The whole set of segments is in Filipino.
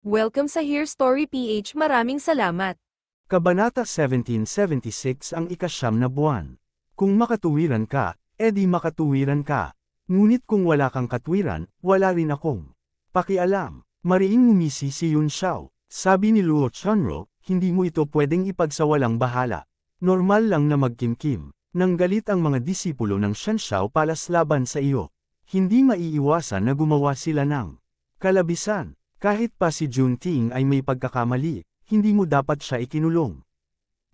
Welcome sa Here Story PH. Maraming salamat. Kabanata 1776 ang ikasyam na buwan. Kung makatuwiran ka, edi makatuwiran ka. Ngunit kung wala kang katwiran, wala rin akong pakialam. Mariing ngumisi si Yun Xiao. Sabi ni Luo Chunro, hindi mo ito pwedeng ipagsawalang bahala. Normal lang na magkimkim. Nang galit ang mga disipulo ng Shan Xiao palas laban sa iyo. Hindi maiiwasan na gumawa sila ng kalabisan. Kahit pa si Junting ay may pagkakamali, hindi mo dapat siya ikinulong.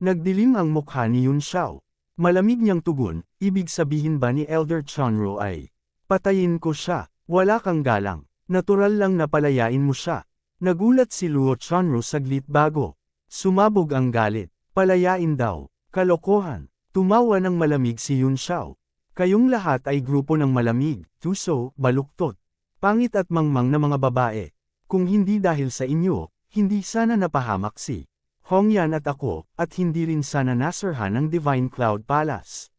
Nagdilim ang mukha ni Yun Xiao. Malamig niyang tugon, ibig sabihin ba ni Elder Chunro ay, patayin ko siya, wala kang galang, natural lang na palayain mo siya. Nagulat si Luo Chunro saglit bago. Sumabog ang galit, palayain daw, kalokohan. Tumawa ng malamig si Yun Xiao. Kayong lahat ay grupo ng malamig, tuso, baluktot, pangit at mangmang na mga babae. Kung hindi dahil sa inyo, hindi sana napahamak si Hongyan at ako, at hindi rin sana naserhan ng Divine Cloud Palace.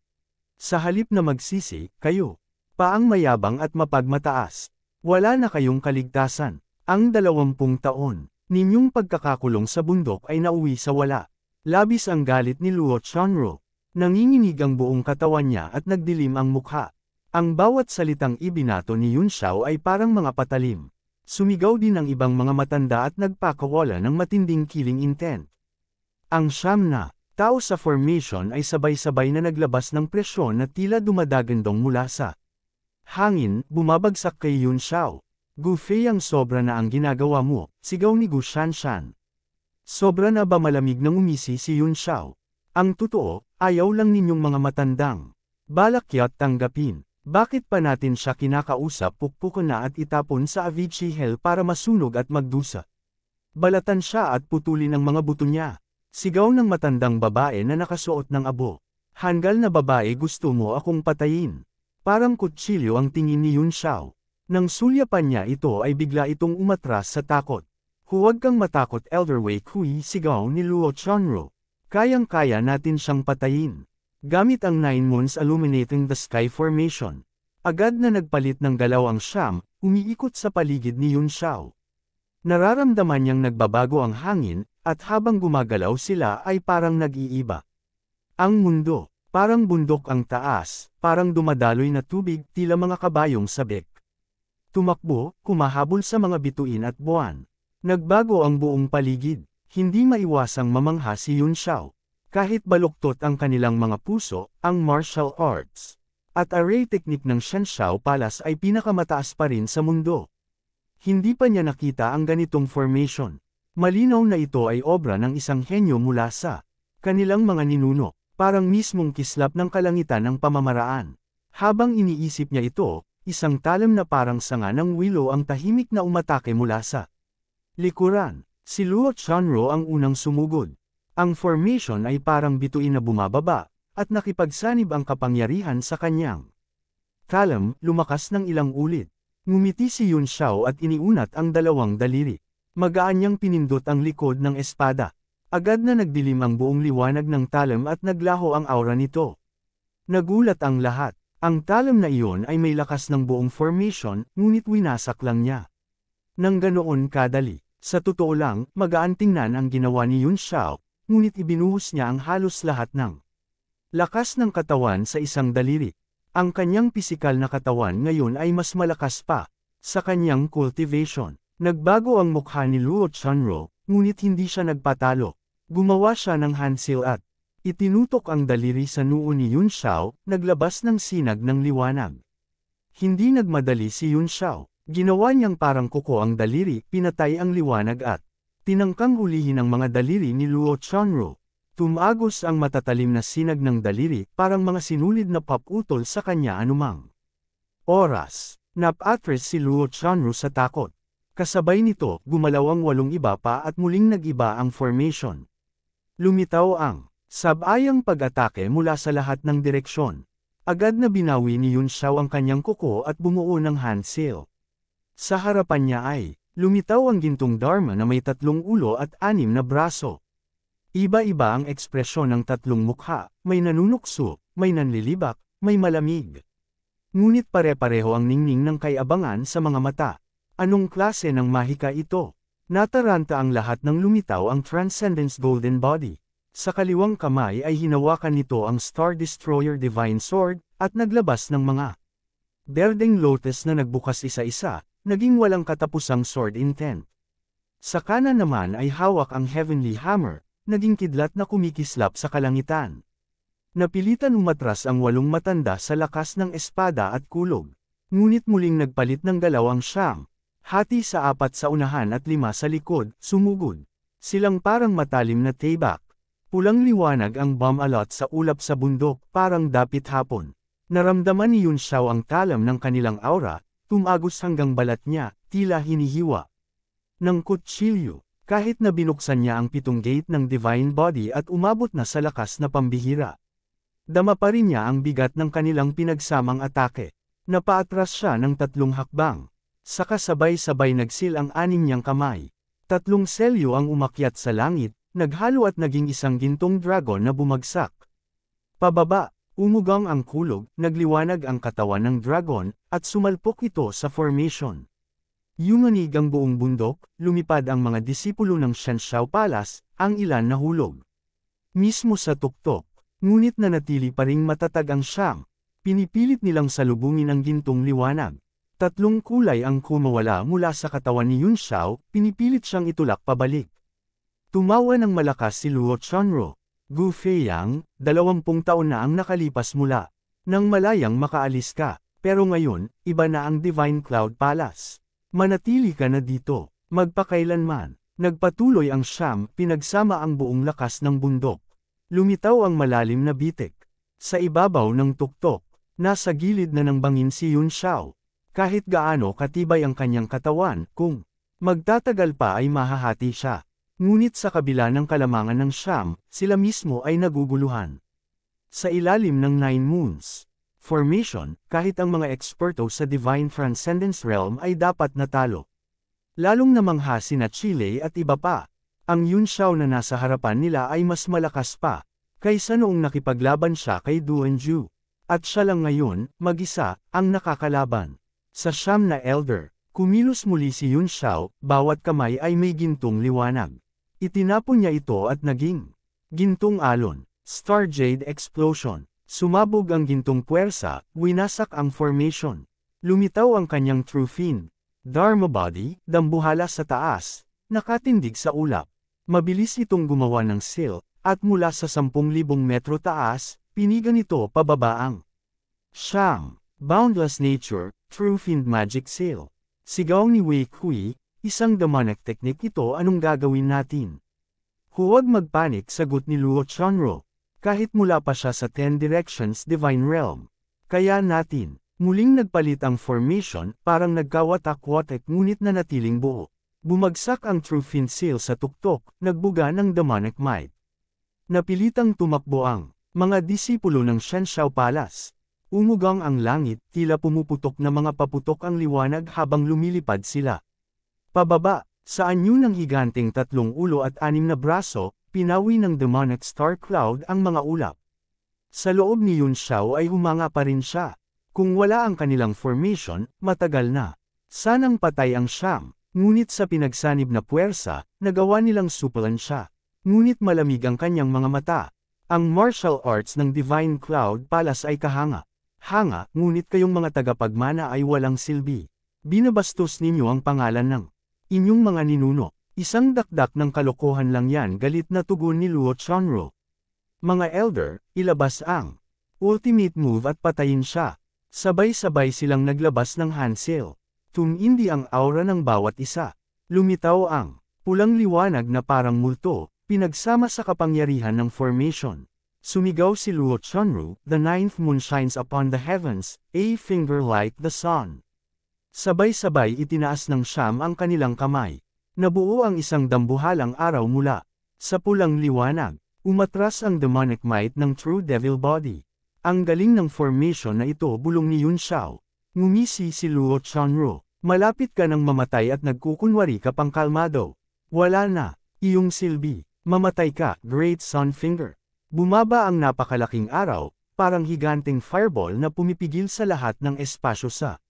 Sa halip na magsisi, kayo, paang mayabang at mapagmataas, wala na kayong kaligtasan. Ang 20 taon, ninyong pagkakakulong sa bundok ay nauwi sa wala. Labis ang galit ni Luo Chunro. Nanginginig ang buong katawan niya at nagdilim ang mukha. Ang bawat salitang ibinato ni Yun Xiao ay parang mga patalim. Sumigaw din ang ibang mga matanda at nagpakawala ng matinding killing intent. Ang siyam na tao sa formation ay sabay-sabay na naglabas ng presyon na tila dumadagandong mula sa hangin, bumabagsak kay Yun Xiao. Gu Fei, ang sobra na ang ginagawa mo, sigaw ni Gu Shanshan. Sobra na ba malamig nang umisi si Yun Xiao? Ang totoo, ayaw lang ninyong mga matandang balakyat tanggapin. Bakit pa natin siya kinakausap, pukpukan na at itapon sa Avicii Hell para masunog at magdusa? Balatan siya at putulin ang mga buto niya. Sigaw ng matandang babae na nakasuot ng abo. Hanggal na babae, gusto mo akong patayin. Parang kutsilyo ang tingin ni Yun Xiao. Nang sulyapan niya ito ay bigla itong umatras sa takot. Huwag kang matakot, Elder Wei Kui, sigaw ni Luo Chunro. Kayang-kaya natin siyang patayin. Gamit ang 9 moons illuminating the sky formation. Agad na nagpalit ng galaw ang siyam, umiikot sa paligid ni Yun Xiao. Nararamdaman niyang nagbabago ang hangin, at habang gumagalaw sila ay parang nag-iiba. Ang mundo, parang bundok ang taas, parang dumadaloy na tubig, tila mga kabayong sabik. Tumakbo, kumahabol sa mga bituin at buwan. Nagbago ang buong paligid. Hindi maiwasang mamangha si Yun Xiao. Kahit baluktot ang kanilang mga puso, ang martial arts at array technique ng Shan Xiao Palace ay pinakamataas pa rin sa mundo. Hindi pa niya nakita ang ganitong formation. Malinaw na ito ay obra ng isang henyo mula sa kanilang mga ninuno, parang mismong kislap ng kalangitan ng pamamaraan. Habang iniisip niya ito, isang talim na parang sanga ng willow ang tahimik na umatake mula sa likuran. Si Luo Chunro ang unang sumugod. Ang formation ay parang bituin na bumababa, at nakipagsanib ang kapangyarihan sa kanyang kalam, lumakas ng ilang ulit. Ngumiti si Yun Xiao at iniunat ang dalawang daliri. Magaan niyang pinindot ang likod ng espada. Agad na nagdilim ang buong liwanag ng talam at naglaho ang aura nito. Nagulat ang lahat. Ang talam na iyon ay may lakas ng buong formation, ngunit winasak lang niya. Nang ganoon kadali. Sa totoo lang, magaan tingnan ang ginawa ni Yun Xiao, ngunit ibinuhos niya ang halos lahat ng lakas ng katawan sa isang daliri. Ang kanyang pisikal na katawan ngayon ay mas malakas pa sa kanyang cultivation. Nagbago ang mukha ni Luo Chunro, ngunit hindi siya nagpatalo. Gumawa siya ng handsill at itinutok ang daliri sa noo ni Yun Xiao, naglabas ng sinag ng liwanag. Hindi nagmadali si Yun Xiao. Ginawa niyang parang kuko ang daliri, pinatay ang liwanag at tinangkang hulihin ang mga daliri ni Luo Chunro. Tumagos ang matatalim na sinag ng daliri, parang mga sinulid na paputol sa kanya anumang oras. Napatras si Luo Chunro sa takot. Kasabay nito, gumalaw ang 8 iba pa at muling nag-iba ang formation. Lumitaw ang sabayang pag-atake mula sa lahat ng direksyon. Agad na binawi ni Yun Xiao ang kanyang kuko at bumuo ng handsill. Sa harapan niya ay lumitaw ang gintong Dharma na may 3 ulo at 6 na braso. Iba-iba ang ekspresyon ng 3 mukha, may nanunukso, may nanlilibak, may malamig. Ngunit pare-pareho ang ningning ng kay-abangan sa mga mata. Anong klase ng mahika ito? Nataranta ang lahat ng lumitaw ang Transcendence Golden Body. Sa kaliwang kamay ay hinawakan nito ang Star Destroyer Divine Sword, at naglabas ng mga berdeng lotus na nagbukas isa-isa, naging walang katapusang sword intent. Sa kanan naman ay hawak ang Heavenly Hammer, naging kidlat na kumikislap sa kalangitan. Napilitan umatras ang 8 matanda sa lakas ng espada at kulog. Ngunit muling nagpalit ng galaw ang siyam. Hati sa 4 sa unahan at 5 sa likod, sumugod. Silang parang matalim na tibak. Pulang liwanag ang bomb-alot sa ulap sa bundok, parang dapit hapon. Naramdaman ni Yun Xiao ang talam ng kanilang aura, tumagos hanggang balat niya, tila hinihiwa ng kutsilyo. Kahit na binuksan niya ang 7 gate ng Divine Body at umabot na sa lakas na pambihira. Dama pa rin niya ang bigat ng kanilang pinagsamang atake. Napaatras siya ng 3 hakbang. Saka sabay-sabay nagsil ang 6 niyang kamay. 3 selyo ang umakyat sa langit, naghalo at naging isang gintong dragon na bumagsak. Pababa, umugang ang kulog, nagliwanag ang katawan ng dragon, at sumalpok ito sa formation. Yumanig ang buong bundok, lumipad ang mga disipulo ng Shenshao Palace, ang ilan nahulog. Mismo sa tuktok, ngunit nanatili pa ring matatag ang siyam. Pinipilit nilang salubungin ang gintong liwanag. 3 kulay ang kumawala mula sa katawan ni Yun Xiao, pinipilit siyang itulak pabalik. Tumawa ng malakas si Luo Chunro. Gu Feiyang, 20 taon na ang nakalipas mula nang malayang makaalis ka, pero ngayon, iba na ang Divine Cloud Palace. Manatili ka na dito, magpakailanman. Nagpatuloy ang siyam, pinagsama ang buong lakas ng bundok. Lumitaw ang malalim na bitik. Sa ibabaw ng tuktok, nasa gilid na ng bangin si Yun Xiao. Kahit gaano katibay ang kanyang katawan, kung magtatagal pa ay mahahati siya. Ngunit sa kabila ng kalamangan ng siyam, sila mismo ay naguguluhan. Sa ilalim ng 9 moons formation, kahit ang mga eksperto sa Divine Transcendence Realm ay dapat natalo. Lalong namangha sina Chile at iba pa. Ang Yun Xiao na nasa harapan nila ay mas malakas pa, kaysa noong nakipaglaban siya kay Duanju. At siya lang ngayon, mag-isa, ang nakakalaban. Sa siyam na elder, kumilos muli si Yun Xiao, bawat kamay ay may gintong liwanag. Itinapon niya ito at naging gintong alon, Star Jade Explosion. Sumabog ang gintong puwersa, winasak ang formation. Lumitaw ang kanyang true fin. Dharma Body, dambuhala sa taas, nakatindig sa ulap. Mabilis itong gumawa ng seal, at mula sa 10,000 metro taas, pinigan ito pababaang siyam. Boundless Nature, True Fiend Magic Seal. Sigaw ni Wei Kui, isang demonic technique ito, anong gagawin natin? Huwag magpanik, sagot ni Luo Chunro. Kahit mula pa siya sa 10 Directions Divine Realm. Kaya natin, muling nagpalit ang formation, parang nagkawatak-watak ngunit nanatiling buo. Bumagsak ang True Fiend Seal sa tuktok, nagbuga ng demonic might. Napilitang tumakbo ang mga disipulo ng Shenshao Palace. Umugang ang langit, tila pumuputok na mga paputok ang liwanag habang lumilipad sila. Pababa, sa anyo ng higanteng 3 ulo at 6 na braso, pinawi ng demonic star cloud ang mga ulap. Sa loob ni Yun Xiao ay humanga pa rin siya. Kung wala ang kanilang formation, matagal na. Sanang patay ang siyam, ngunit sa pinagsanib na puwersa, nagawa nilang supulan siya. Ngunit malamig ang kanyang mga mata. Ang martial arts ng Divine Cloud Palace ay kahanga. Hanga, ngunit kayong mga tagapagmana ay walang silbi. Binabastos ninyo ang pangalan ng inyong mga ninuno. Isang dakdak ng kalokohan lang yan, galit na tugon ni Luo Chunro. Mga elder, ilabas ang ultimate move at patayin siya. Sabay-sabay silang naglabas ng hand seal. Tumindi ang aura ng bawat isa. Lumitaw ang pulang liwanag na parang multo, pinagsama sa kapangyarihan ng formation. Sumigaw si Luo Chunro, the 9th moon shines upon the heavens, a finger like the sun. Sabay-sabay itinaas ng siyam ang kanilang kamay. Nabuo ang isang dambuhalang araw mula sa pulang liwanag. Umatras ang demonic might ng True Devil Body. Ang galing ng formation na ito, bulong ni Yun Xiao. Ngumisi si Luo Chunro. Malapit ka nang mamatay at nagkukunwari ka pang kalmado. Wala na iyong silbi. Mamatay ka, Great Sun Finger. Bumaba ang napakalaking araw, parang higanteng fireball na pumipigil sa lahat ng espasyo sa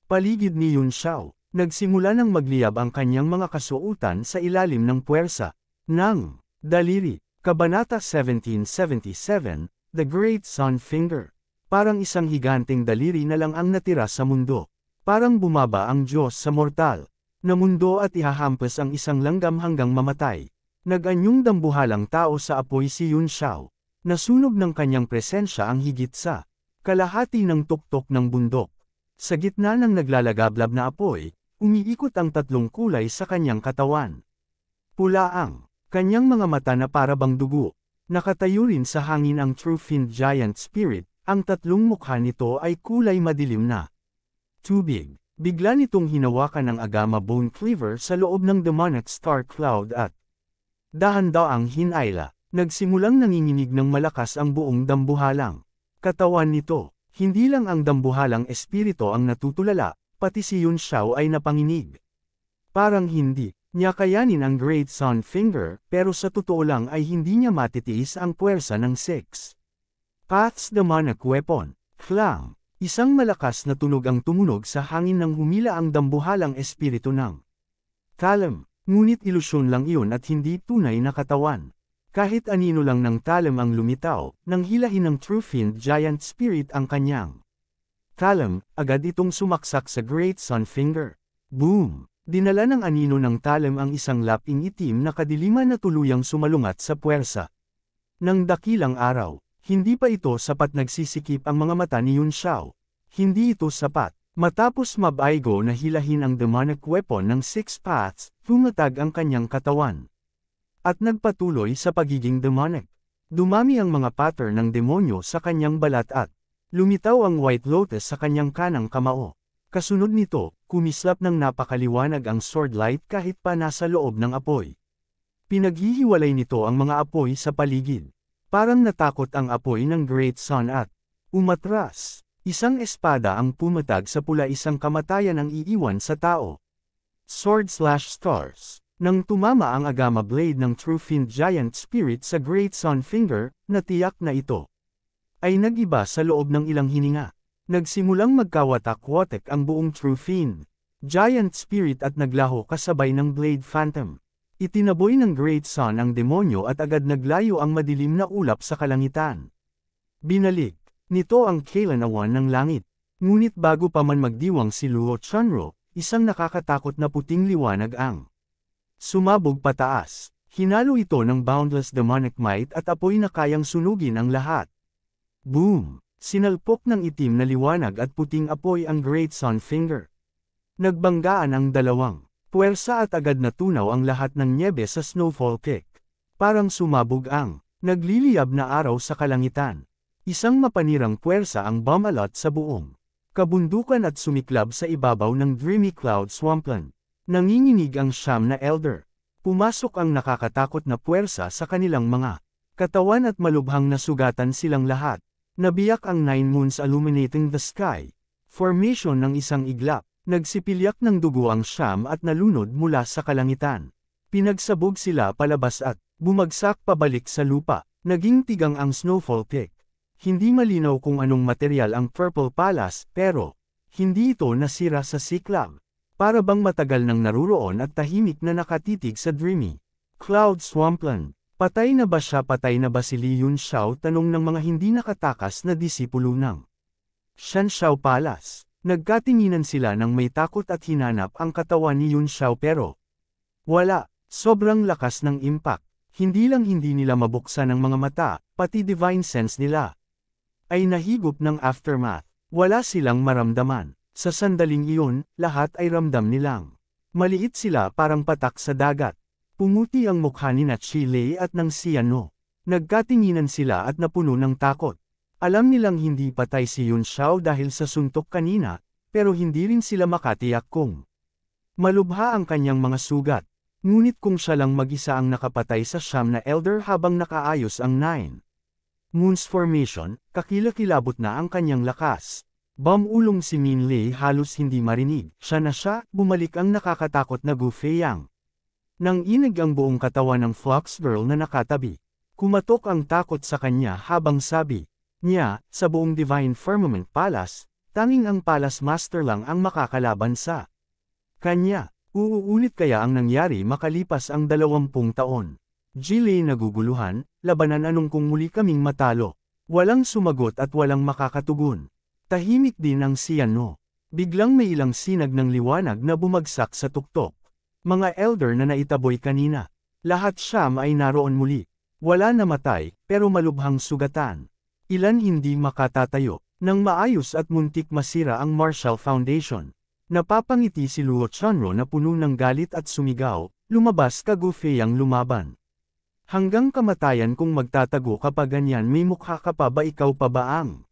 paligid ni Yun Xiao. Nagsimula ng magliyab ang kanyang mga kasuotan sa ilalim ng puwersa ng daliri. Kabanata 1777, The Great Sun Finger. Parang isang higanteng daliri na lang ang natira sa mundo. Parang bumaba ang Diyos sa mortal na mundo at ihahampas ang isang langgam hanggang mamatay. Nag-anyong dambuhalang tao sa apoy si Yun Xiao. Nasunog ng kanyang presensya ang higit sa kalahati ng tuktok ng bundok. Sa gitna ng naglalagablab na apoy, umiikot ang tatlong kulay sa kanyang katawan. Pula ang kanyang mga mata na para bang dugo. Nakatayo rin sa hangin ang True Fiend Giant Spirit, ang tatlong mukha nito ay kulay madilim na tubig. Bigla nitong hinawakan ang Agama Bone Cleaver sa loob ng demonic Star Cloud at dahan-daang hinayla. Nagsimulang nanginginig ng malakas ang buong dambuhalang katawan nito. Hindi lang ang dambuhalang espiritu ang natutulala, pati si Yun Xiao ay napanginig. Parang hindi niya kayanin ang Great Sun Finger, pero sa totoo lang ay hindi niya matitiis ang puwersa ng 6 Paths Demonic Weapon. Clang! Isang malakas na tunog ang tumunog sa hangin nang humila ang dambuhalang espiritu ng Talem. Ngunit ilusyon lang iyon at hindi tunay na katawan. Kahit anino lang ng Talem ang lumitaw, nang hilahin ng True Fiend Giant Spirit ang kanyang Talem, agad itong sumaksak sa Great Sun Finger. Boom! Dinala ng anino ng Talem ang isang laping itim na kadiliman na tuluyang sumalungat sa puwersa ng dakilang araw. Hindi pa ito sapat nagsisikip ang mga mata ni Yun Xiao. Hindi ito sapat. Matapos mabaigo na hilahin ang demonic weapon ng 6 Paths, tumatag ang kanyang katawan. At nagpatuloy sa pagiging demonic. Dumami ang mga pattern ng demonyo sa kanyang balat at lumitaw ang White Lotus sa kanyang kanang kamao. Kasunod nito, kumislap ng napakaliwanag ang sword light kahit pa nasa loob ng apoy. Pinaghihiwalay nito ang mga apoy sa paligid. Parang natakot ang apoy ng Great Sun at umatras. Isang espada ang pumatag sa pula, isang kamatayan ang iiwan sa tao. Sword/stars. Nang tumama ang Agama Blade ng True Fiend Giant Spirit sa Great Sun Finger, natiyak na ito ay nag-iba sa loob ng ilang hininga. Nagsimulang magkawatak-watak ang buong True Fiend Giant Spirit at naglaho kasabay ng Blade Phantom. Itinaboy ng Great Sun ang demonyo at agad naglayo ang madilim na ulap sa kalangitan. Binalik nito ang kailanawan ng langit. Ngunit bago pa man magdiwang si Luo Chunro, isang nakakatakot na puting liwanag ang sumabog pataas. Hinalo ito ng boundless demonic might at apoy na kayang sunugin ang lahat. Boom! Sinalpok ng itim na liwanag at puting apoy ang Great Sun Finger. Nagbanggaan ang dalawang puwersa at agad natunaw ang lahat ng nyebe sa Snowfall Peak. Parang sumabog ang nagliliyab na araw sa kalangitan. Isang mapanirang puwersa ang bumalot sa buong kabundukan at sumiklab sa ibabaw ng Dreamy Cloud Swampland. Nanginginig ang siyam na elder. Pumasok ang nakakatakot na puwersa sa kanilang mga katawan at malubhang nasugatan silang lahat. Nabiyak ang 9 moons illuminating the sky. Formation ng isang iglap. Nagsipilyak ng dugo ang siyam at nalunod mula sa kalangitan. Pinagsabog sila palabas at bumagsak pabalik sa lupa. Naging tigang ang Snowfall Peak. Hindi malinaw kung anong material ang Purple Palace, pero hindi ito nasira sa siklab. Para bang matagal nang naruroon at tahimik na nakatitig sa Dreamy Cloud Swampland. Patay na ba siya? Patay na ba si Li Yun Xiao? Tanong ng mga hindi nakatakas na disipulo ng Shanxiao Palace. Nagkatinginan sila nang may takot at hinanap ang katawan ni Yun Xiao pero wala. Sobrang lakas ng impact. Hindi lang hindi nila mabuksan ang mga mata, pati divine sense nila ay nahigop ng aftermath. Wala silang maramdaman. Sa sandaling iyon, lahat ay ramdam nilang maliit sila, parang patak sa dagat. Pumuti ang mukha ni Chi Lei at ng Xiano. Nagkatinginan sila at napuno ng takot. Alam nilang hindi patay si Yun Xiao dahil sa suntok kanina, pero hindi rin sila makatiyak kung malubha ang kanyang mga sugat. Ngunit kung siya lang mag-isa ang nakapatay sa siyam na elder habang nakaayos ang 9 moons formation, kakilakilabot na ang kanyang lakas. Bumulong si Min Lei, halos hindi marinig. Siya na siya, bumalik ang nakakatakot na Gu Feiyang. Nang inig ang buong katawan ng Fox Girl na nakatabi. Kumatok ang takot sa kanya habang sabi niya, sa buong Divine Firmament Palace, tanging ang Palace Master lang ang makakalaban sa Kanya, uulit kaya ang nangyari makalipas ang 20 taon. Jilei naguguluhan, labanan anong kung muli kaming matalo. Walang sumagot at walang makakatugon. Tahimik din ang Siano. Biglang may ilang sinag ng liwanag na bumagsak sa tuktok. Mga elder na naitaboy kanina. Lahat siyam ay naroon muli. Wala namatay, pero malubhang sugatan. Ilan hindi makatatayo. Nang maayos at muntik masira ang Marshall Foundation. Napapangiti si Luo Chunro na puno ng galit at sumigaw, lumabas ka Gu Feiyang lumaban. Hanggang kamatayan kung magtatago ka pa ganyan may mukha ka pa ba ikaw pa ba ang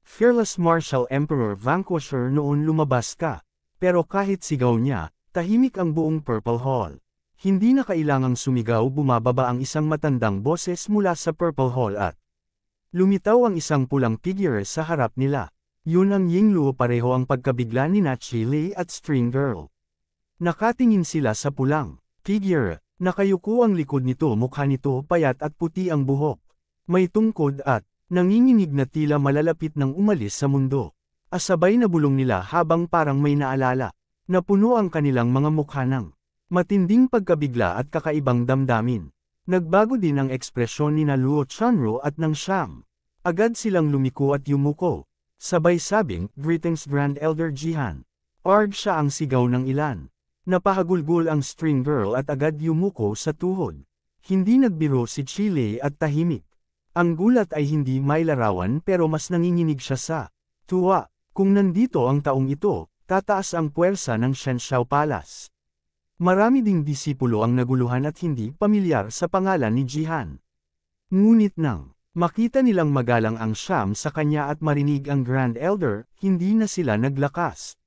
Fearless Martial Emperor Vanquisher noon lumabas ka. Pero kahit sigaw niya, tahimik ang buong Purple Hall. Hindi na kailangang sumigaw bumababa ang isang matandang boses mula sa Purple Hall at lumitaw ang isang pulang figure sa harap nila. Yun ang Yingluo pareho ang pagkabigla ni Chile at String Girl. Nakatingin sila sa pulang figure. Nakayuko ang likod nito mukha nito payat at puti ang buhok. May tungkod at nanginginig na tila malalapit ng umalis sa mundo. Asabay na bulong nila habang parang may naalala. Napuno ang kanilang mga mukha ng matinding pagkabigla at kakaibang damdamin. Nagbago din ang ekspresyon ni Luo Chunro at ng siyam. Agad silang lumiko at yumuko. Sabay sabing, "Greetings Grand Elder Jihan." Arg siya ang sigaw ng ilan. Napahagulgol ang String Girl at agad yumuko sa tuhod. Hindi nagbiro si Chile at tahimik. Ang gulat ay hindi mailarawan pero mas nanginginig siya sa tuwa. Kung nandito ang taong ito, tataas ang puwersa ng Shenshao Palace. Marami ding disipulo ang naguluhan at hindi pamilyar sa pangalan ni Jihan. Ngunit nang makita nilang magalang ang siyam sa kanya at marinig ang Grand Elder, hindi na sila naglakas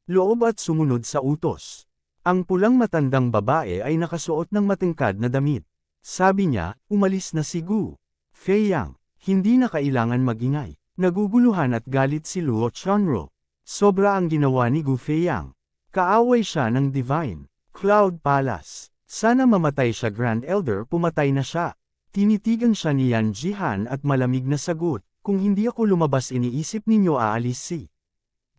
loob at sumunod sa utos. Ang pulang matandang babae ay nakasuot ng matingkad na damit. Sabi niya, umalis na si Gu Feiyang. Hindi na kailangan magingay. Naguguluhan at galit si Luo Chunro. Sobra ang ginawa ni Gu Feiyang. Kaaway siya ng Divine Cloud Palace. Sana mamatay siya Grand Elder, pumatay na siya. Tinitigan siya ni Yan Jihan at malamig na sagot, kung hindi ako lumabas iniisip ninyo aalis si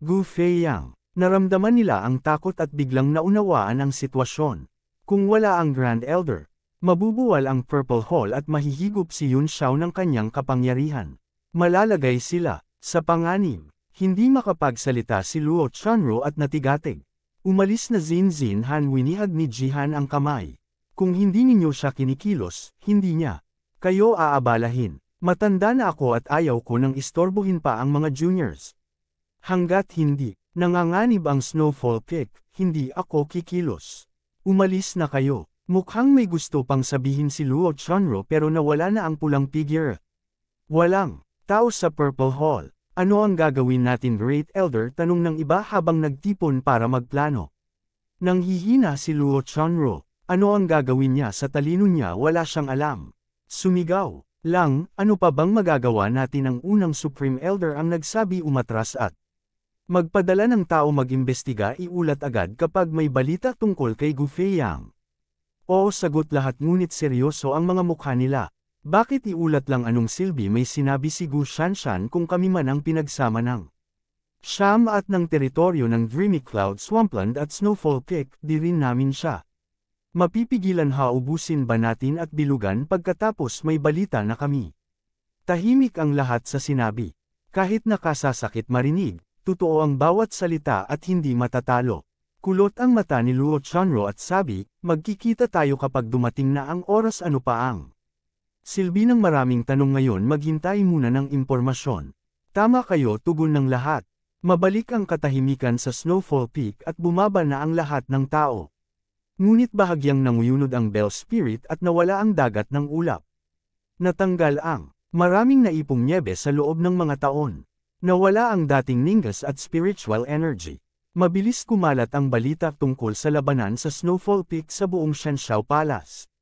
Gu Feiyang. Naramdaman nila ang takot at biglang naunawaan ang sitwasyon. Kung wala ang Grand Elder, mabubuwal ang Purple Hall at mahihigop si Yun Xiao ng kanyang kapangyarihan. Malalagay sila sa panganib. Hindi makapagsalita si Luo Chunro at natigatig. Umalis na Zin Han, winihag ni Jihan ang kamay. Kung hindi ninyo siya kinikilos, hindi niya kayo aabalahin. Matanda na ako at ayaw ko nang istorbohin pa ang mga juniors. Hanggat hindi nanganganib ang Snowfall Peak, hindi ako kikilos. Umalis na kayo. Mukhang may gusto pang sabihin si Luo Chunro pero nawala na ang pulang figure. Walang tao sa Purple Hall. Ano ang gagawin natin Great Elder? Tanong ng iba habang nagtipon para magplano. Nang hihina si Luo Chunro. Ano ang gagawin niya sa talino niya? Wala siyang alam. Sumigaw lang, ano pa bang magagawa natin? Ang unang Supreme Elder ang nagsabi umatras at magpadala ng tao mag-imbestiga, iulat agad kapag may balita tungkol kay Gu Feiyang. Oo, sagot lahat ngunit seryoso ang mga mukha nila. Bakit iulat lang? Anong silbi? May sinabi si Gu Shanshan kung kami man ang pinagsama ng siyam at ng teritoryo ng Dreamy Cloud Swampland at Snowfall Peak, di rin namin siya mapipigilan. Ubusin ba natin at bilugan pagkatapos may balita na kami? Tahimik ang lahat sa sinabi. Kahit nakasasakit marinig, totoo ang bawat salita at hindi matatalo. Kulot ang mata ni Luo Chunro at sabi, magkikita tayo kapag dumating na ang oras. Ano pa ang silbi ng maraming tanong ngayon? Maghintay muna ng impormasyon. Tama kayo, tugon ng lahat. Mabalik ang katahimikan sa Snowfall Peak at bumaba na ang lahat ng tao. Ngunit bahagyang nanguyunod ang Bell Spirit at nawala ang dagat ng ulap. Natanggal ang maraming naipong nyebe sa loob ng mga taon. Nawala ang dating ningas at spiritual energy. Mabilis kumalat ang balita tungkol sa labanan sa Snowfall Peak sa buong Shenshao Palace.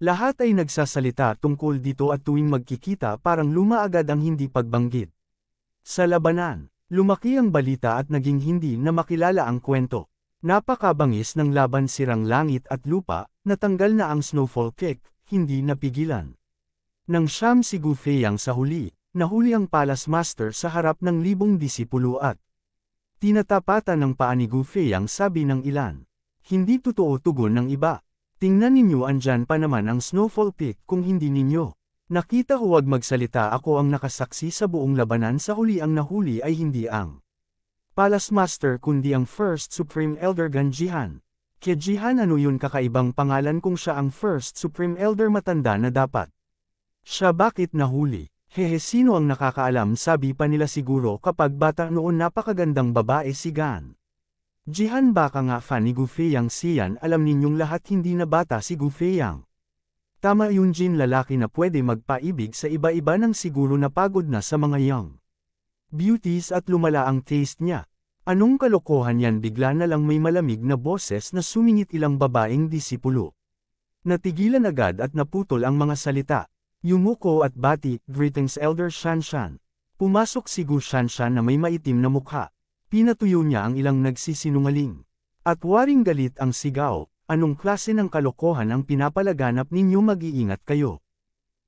Lahat ay nagsasalita tungkol dito at tuwing magkikita parang luma agad ang hindi pagbanggit. Sa labanan, lumaki ang balita at naging hindi na makilala ang kwento. Napakabangis ng laban, sirang langit at lupa, natanggal na ang Snowfall Peak, hindi napigilan. Nang siyam si Gu Feiyang sa huli, nahuli ang Palace Master sa harap ng libong disipulo at Tinatapatan ng paa ni Gu Feiyang sabi ng ilan. Hindi totoo tugon ng iba. Tingnan ninyo andyan pa naman ang Snowfall Peak kung hindi ninyo. Nakita huwag magsalita ako ang nakasaksi sa buong labanan sa huli ang nahuli ay hindi ang Palace Master kundi ang First Supreme Elder Gan Jihan. Kaya Jihan ano yun kakaibang pangalan kung siya ang First Supreme Elder matanda na dapat. Siya bakit nahuli? Hehe sino ang nakakaalam sabi pa nila siguro kapag bata noon napakagandang babae si Gan. Jihan baka nga fan ni Gu Feiyang siyan alam ninyong lahat hindi na bata si Gu Feiyang. Tama yun Jin lalaki na pwede magpaibig sa iba-iba nang siguro napagod na sa mga young beauties at lumala ang taste niya. Anong kalokohan yan bigla na lang may malamig na boses na sumingit ilang babaeng disipulo. Natigilan agad at naputol ang mga salita. Yumuko at bati, greetings Elder Shanshan. Pumasok si Gu Shanshan na may maitim na mukha. Pinatuyo niya ang ilang nagsisinungaling. At waring galit ang sigaw, anong klase ng kalokohan ang pinapalaganap ninyo mag-iingat kayo.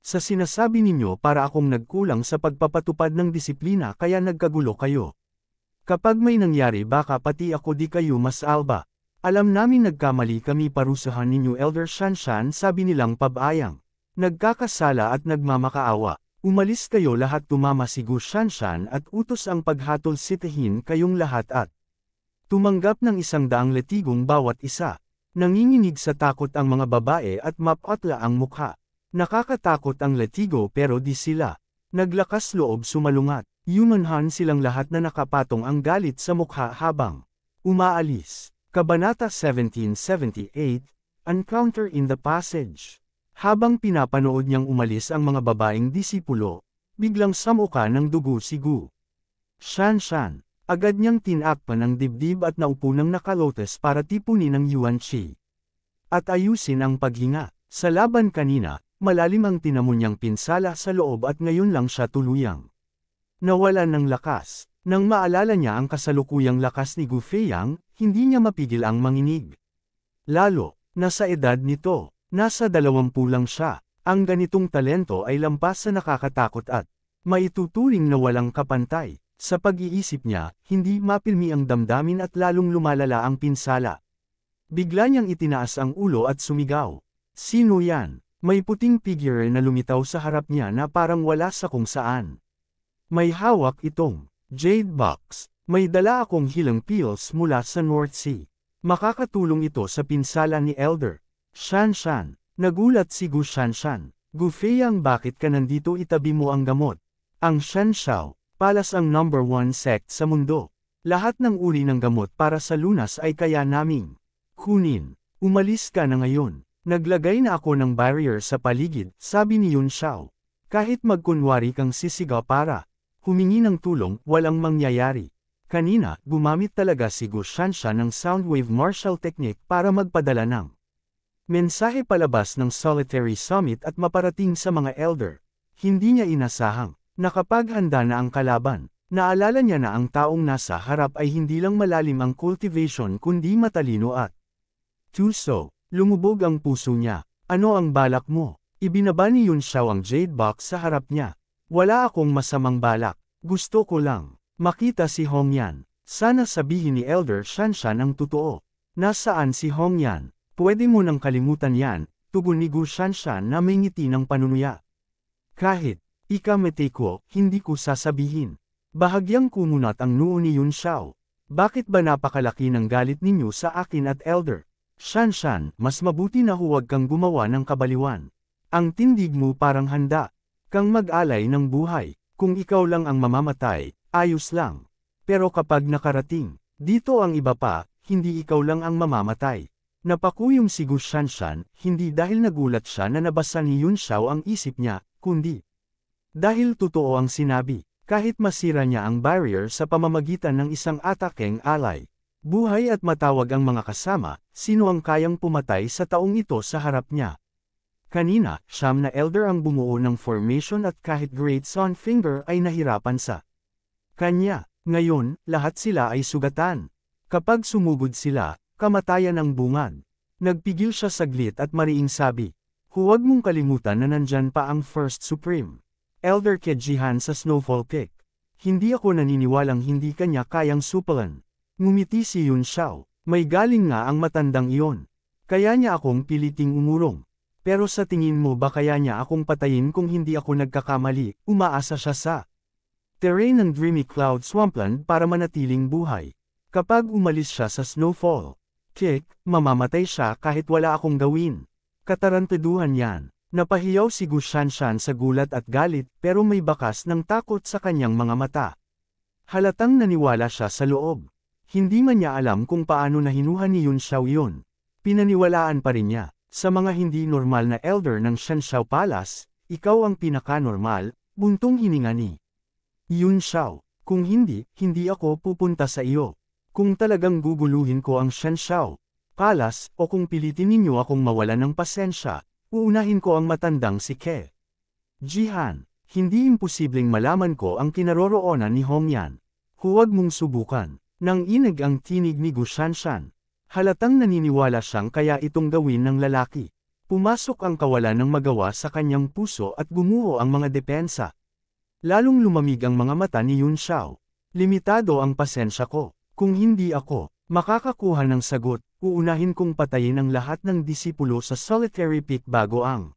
Sa sinasabi ninyo para akong nagkulang sa pagpapatupad ng disiplina kaya nagkagulo kayo. Kapag may nangyari baka pati ako di kayo mas alba. Alam namin nagkamali kami parusahan ninyo Elder Shanshan sabi nilang pabayang. Nagkakasala at nagmamakaawa. Umalis kayo lahat tumama si Gu Shanshan at utos ang paghatol sitahin kayong lahat at tumanggap ng 100 letigong bawat isa. Nanginginig sa takot ang mga babae at mapatla ang mukha. Nakakatakot ang letigo pero di sila. Naglakas loob sumalungat. Yumanhan silang lahat na nakapatong ang galit sa mukha habang umaalis. Kabanata 1778, Encounter in the Passage. Habang pinapanood niyang umalis ang mga babaeng disipulo, biglang samuka ng dugo si Gu Shanshan. Agad niyang tinakpan ang dibdib at naupo ng nakalotes para tipunin ang Yuan Qi. At ayusin ang paghinga. Sa laban kanina, malalim ang tinamo niyang pinsala sa loob at ngayon lang siya tuluyang nawalan ng lakas. Nang maalala niya ang kasalukuyang lakas ni Gu Feiyang, hindi niya mapigil ang manginig. Lalo, nasa edad nito. Nasa 20 lang siya. Ang ganitong talento ay lampas sa nakakatakot at maituturing na walang kapantay. Sa pag-iisip niya, hindi mapilmi ang damdamin at lalong lumalala ang pinsala. Bigla niyang itinaas ang ulo at sumigaw. Sino yan? May puting figure na lumitaw sa harap niya na parang wala sa kung saan. May hawak itong jade box. May dala akong healing pills mula sa North Sea. Makakatulong ito sa pinsala ni Elder Shanshan. Nagulat si Gu Shanshan. Gu Feiyang bakit ka nandito itabi mo ang gamot? Ang Shanshao, palas ang number 1 sect sa mundo. Lahat ng uri ng gamot para sa lunas ay kaya naming kunin. Umalis ka na ngayon. Naglagay na ako ng barrier sa paligid, sabi ni Yun Xiao. Kahit magkunwari kang sisigaw para humingi ng tulong, walang mangyayari. Kanina, gumamit talaga si Gu Shanshan ng Soundwave Martial Technique para magpadala ng mensahe palabas ng Solitary Summit at maparating sa mga elder. Hindi niya inasahang, nakapaghanda na ang kalaban. Naalala niya na ang taong nasa harap ay hindi lang malalim ang cultivation kundi matalino at tuso. Lumubog ang puso niya. Ano ang balak mo? Ibinaba ni Yun Xiao ang jade box sa harap niya. Wala akong masamang balak. Gusto ko lang makita si Hongyan. Sana sabihin ni Elder Shanshan ang totoo. Nasaan si Hongyan? Pwede mo nang kalimutan yan, tugon ni Gu Shanshan na may ngiti ng panunuya. Kahit ikamete ko, hindi ko sasabihin. Bahagyang kumunat ang noo ni Yun Xiao. Bakit ba napakalaki ng galit ninyo sa akin at Elder Shanshan? Mas mabuti na huwag kang gumawa ng kabaliwan. Ang tindig mo parang handa kang mag-alay ng buhay. Kung ikaw lang ang mamamatay, ayos lang. Pero kapag nakarating dito ang iba pa, hindi ikaw lang ang mamamatay. Napakuyong si Gu Shanshan, hindi dahil nagulat siya na nabasa ni Yun Xiao ang isip niya, kundi dahil totoo ang sinabi. Kahit masira niya ang barrier sa pamamagitan ng isang atakeng alay, buhay at matawag ang mga kasama, sino ang kayang pumatay sa taong ito sa harap niya? Kanina, siyam na elder ang bumuo ng formation at kahit Great Sun Finger ay nahirapan sa kanya. Ngayon, lahat sila ay sugatan. Kapag sumugod sila, kamatayan ang bungad. Nagpigil siya saglit at mariing sabi, huwag mong kalimutan na nandyan pa ang First Supreme Elder Kejihan sa Snowfall Peak. Hindi ako naniniwalang hindi kanya kayang supalan. Ngumiti si Yun Xiao. May galing nga ang matandang iyon. Kaya niya akong piliting umurong. Pero sa tingin mo ba kaya niya akong patayin kung hindi ako nagkakamali? Umaasa siya sa terrain ng Dreamy Cloud Swampland para manatiling buhay. Kapag umalis siya sa Snowfall Kick, mamamatay siya kahit wala akong gawin. Katarantaduhan yan. Napahiyaw si Gu Shanshan sa gulat at galit pero may bakas ng takot sa kanyang mga mata. Halatang naniwala siya sa loob. Hindi man niya alam kung paano nahinuha ni Yun Xiao yun. Pinaniwalaan pa rin niya. Sa mga hindi normal na elder ng Shanxiao Palace, ikaw ang pinaka-normal, buntong hininga ni Yun Xiao. Kung hindi, hindi ako pupunta sa iyo. Kung talagang guguluhin ko ang Shanxiao Palace o kung pilitin ninyo akong mawalan ng pasensya, uunahin ko ang matandang si Ke Jihan. Hindi imposibleng malaman ko ang kinaroroonan ni Hongyan. Huwag mong subukan. Nang inig ang tinig ni Gu Shanshan. Halatang naniniwala siyang kaya itong gawin ng lalaki. Pumasok ang kawalan ng magawa sa kanyang puso at gumuho ang mga depensa. Lalong lumamig ang mga mata ni Yun Xiao. Limitado ang pasensya ko. Kung hindi ako makakakuha ng sagot, uunahin kong patayin ang lahat ng disipulo sa Solitary Peak bago ang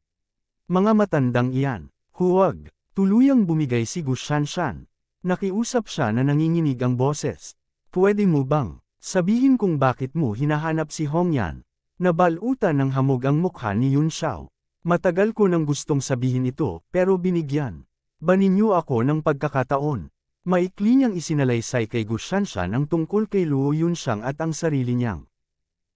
mga matandang iyan. Huwag. Tuluyang bumigay si Gu Shanshan. Nakiusap siya na nanginginig ang boses. Pwede mo bang sabihin kung bakit mo hinahanap si Hongyan? Nabalutan ng hamog ang mukha ni Yun Xiao. Matagal ko nang gustong sabihin ito pero binigyan ba ninyo ako ng pagkakataon? Maikli niyang isinalaysay kay Gu Shanshan ang tungkol kay Luo Yunxiang at ang sarili niyang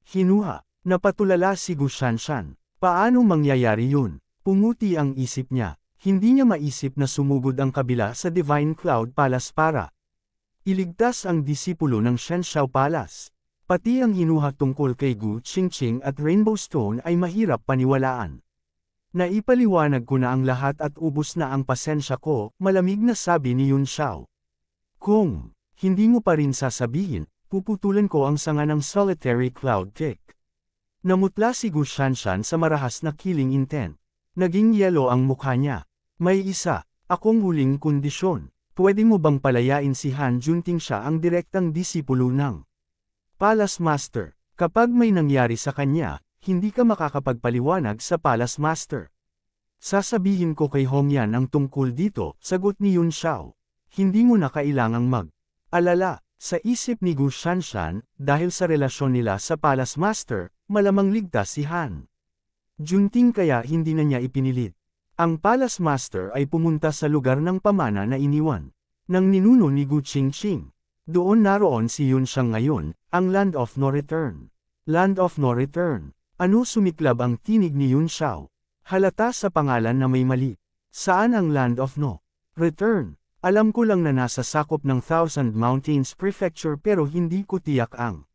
hinuha. Napatulala si Gu Shanshan. Paano mangyayari yun? Pumuti ang isip niya. Hindi niya maisip na sumugod ang kabila sa Divine Cloud Palace para iligtas ang disipulo ng Shanxiao Palace. Pati ang hinuha tungkol kay Gu Qingqing at Rainbow Stone ay mahirap paniwalaan. Naipaliwanag ko na ang lahat at ubos na ang pasensya ko, malamig na sabi ni Yun Xiao. Kung hindi mo pa rin sasabihin, puputulan ko ang sanga ng Solitary Cloud Kick. Namutla si Gu Shanshan sa marahas na killing intent. Naging yelo ang mukha niya. May isa, akong huling kondisyon. Pwede mo bang palayain si Han Junting siya ang direktang disipulo ng Palace Master? Kapag may nangyari sa kanya, hindi ka makakapagpaliwanag sa Palace Master. Sasabihin ko kay Hongyan ang tungkol dito, sagot ni Yun Xiao. Hindi mo na kailangang mag-alala. Sa isip ni Gu Shanshan, dahil sa relasyon nila sa Palace Master, malamang ligtas si Han Junting kaya hindi na niya ipinilit. Ang Palace Master ay pumunta sa lugar ng pamana na iniwan ng ninuno ni Gu Qingqing. Doon naroon si Yun Xiang ngayon, ang Land of No Return. Land of No Return. Ano sumiklab ang tinig ni Yun Xiao? Halata sa pangalan na may mali. Saan ang Land of No Return? Alam ko lang na nasa sakop ng Thousand Mountains Prefecture pero hindi ko tiyak ang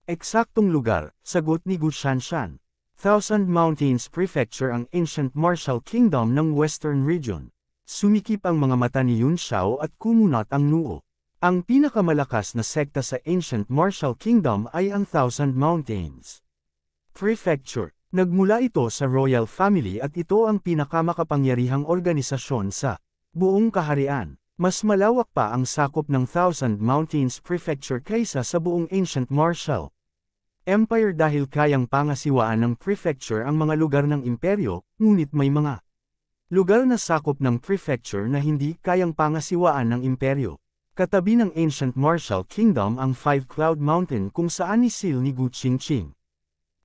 eksaktong lugar, sagot ni Gu Shanshan. Thousand Mountains Prefecture ang ancient martial kingdom ng Western Region. Sumikip ang mga mata ni Yun Xiao at kumunat ang noo. Ang pinakamalakas na sekta sa ancient martial kingdom ay ang Thousand Mountains Prefecture. Nagmula ito sa royal family at ito ang pinakamakapangyarihang organisasyon sa buong kaharian. Mas malawak pa ang sakop ng Thousand Mountains Prefecture kaysa sa buong ancient martial empire dahil kayang pangasiwaan ng prefecture ang mga lugar ng imperyo, ngunit may mga lugar na sakop ng prefecture na hindi kayang pangasiwaan ng imperyo. Katabi ng ancient martial kingdom ang Five Cloud Mountain kung saan isil ni Gu Qingqing.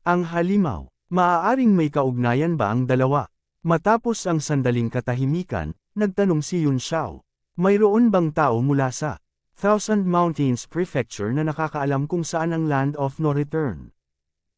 Ang halimaw, maaaring may kaugnayan ba ang dalawa? Matapos ang sandaling katahimikan, nagtanong si Yun Xiao. Mayroon bang tao mula sa Thousand Mountains Prefecture na nakakaalam kung saan ang Land of No Return?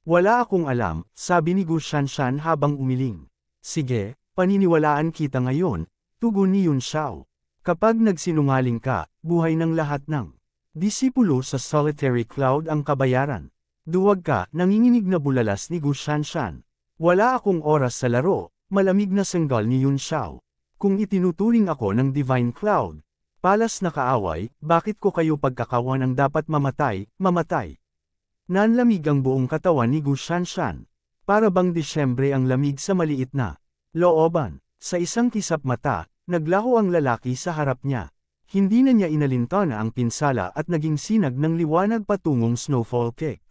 Wala akong alam, sabi ni Gu Shanshan habang umiling. Sige, paniniwalaan kita ngayon, tugon ni Yun Xiao. Kapag nagsinungaling ka, buhay ng lahat ng disipulo sa Solitary Cloud ang kabayaran. Duwag ka, nanginginig na bulalas ni Gu Shanshan. Wala akong oras sa laro, malamig na sanggal ni Yun Xiao. Kung itinuturing ako ng Divine Cloud Palace na kaaway, bakit ko kayo pagkakawan ang dapat mamatay, mamatay? Nanlamig ang buong katawan ni Gu Shanshan. Para bang Disyembre ang lamig sa maliit na looban. Sa isang kisap mata, naglaho ang lalaki sa harap niya. Hindi na niya inalintana ang pinsala at naging sinag ng liwanag patungong Snowfall Peak.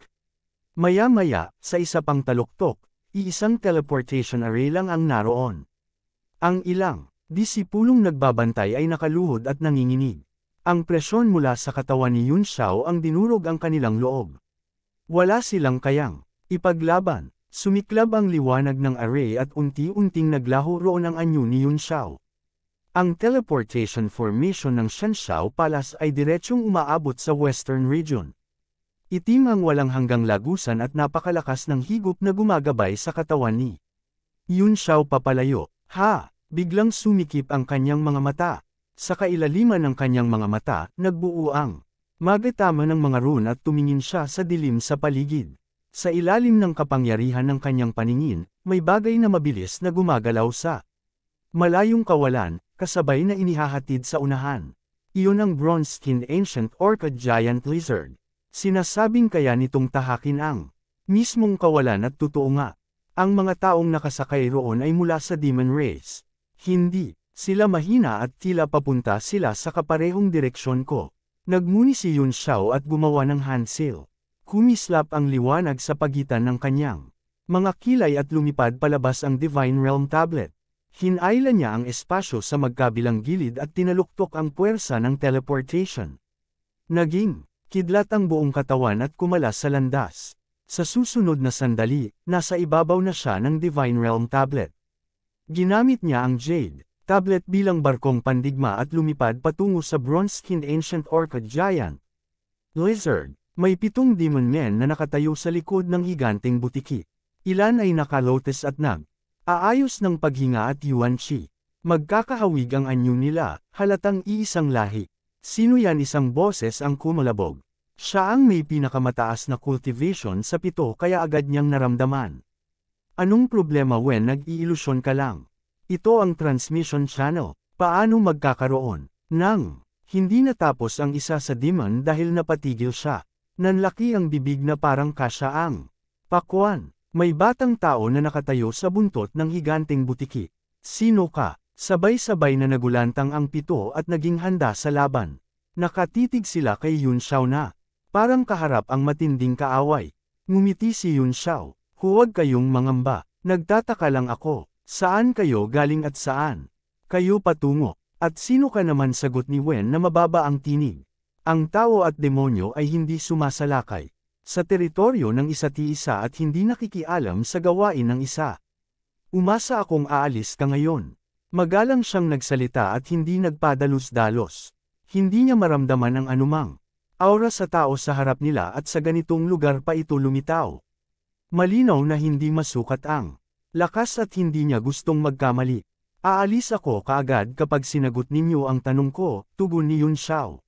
Maya-maya, sa isa pang taluktok, iisang teleportation array lang ang naroon. Ang ilang disipulong nagbabantay ay nakaluhod at nanginginig. Ang presyon mula sa katawan ni Yun Xiao ang dinurog ang kanilang loob. Wala silang kayang ipaglaban. Sumiklab ang liwanag ng array at unti-unting naglaho roon ang anyo ni Yun Xiao. Ang teleportation formation ng Shanxiao Palace ay diretsyong umaabot sa western region. Itim ang walang hanggang lagusan at napakalakas ng higop na gumagabay sa katawan ni Yun Xiao papalayo. Ha! Biglang sumikip ang kanyang mga mata. Sa kailaliman ng kanyang mga mata, nagbuo ang magatama ng mga rune at tumingin siya sa dilim sa paligid. Sa ilalim ng kapangyarihan ng kanyang paningin, may bagay na mabilis na gumagalaw sa malayong kawalan, kasabay na inihahatid sa unahan. Iyon ang bronze-skinned ancient orchid giant lizard. Sinasabing kaya nitong tahakin ang mismong kawalan at totoo nga. Ang mga taong nakasakay roon ay mula sa demon race. Hindi sila mahina at tila papunta sila sa kaparehong direksyon ko. Nagmuni si Yun Xiao at gumawa ng handsail. Kumislap ang liwanag sa pagitan ng kanyang mga kilay at lumipad palabas ang Divine Realm Tablet. Hinayla niya ang espasyo sa magkabilang gilid at tinaluktok ang puwersa ng teleportation. Naging kidlat ang buong katawan at kumalas sa landas. Sa susunod na sandali, nasa ibabaw na siya ng Divine Realm Tablet. Ginamit niya ang Jade Tablet bilang barkong pandigma at lumipad patungo sa bronze-skinned ancient orchid giant lizard. May 7 demon men na nakatayo sa likod ng higanteng butiki. Ilan ay naka-lotus at aayos ng paghinga at yuan chi. Magkakahawig ang anyo nila, halatang iisang lahi. Sino yan? Isang boses ang kumalabog. Siya ang may pinakamataas na cultivation sa 7 kaya agad niyang naramdaman. Anong problema when nag-iilusyon ka lang? Ito ang transmission channel. Paano magkakaroon ng hindi natapos ang isa sa demon dahil napatigil siya? Nanlaki ang bibig na parang kasya ang pakwan. May batang tao na nakatayo sa buntot ng higanteng butiki. Sino ka? Sabay-sabay na nagulantang ang 7 at naging handa sa laban. Nakatitig sila kay Yun Xiao na parang kaharap ang matinding kaaway. Ngumiti si Yun Xiao. Huwag kayong mangamba. Nagtataka lang ako. Saan kayo galing at saan kayo patungo? At sino ka naman? Sagot ni Wen na mababa ang tinig. Ang tao at demonyo ay hindi sumasalakay sa teritoryo ng isa't isa at hindi nakikialam sa gawain ng isa. Umasa akong aalis ka ngayon. Magalang siyang nagsalita at hindi nagpadalos-dalos. Hindi niya maramdaman ang anumang aura sa tao sa harap nila at sa ganitong lugar pa ito lumitaw. Malinaw na hindi masukat ang lakas at hindi niya gustong magkamali. Aalis ako kaagad kapag sinagot ninyo ang tanong ko, tugon ni Yun Xiao.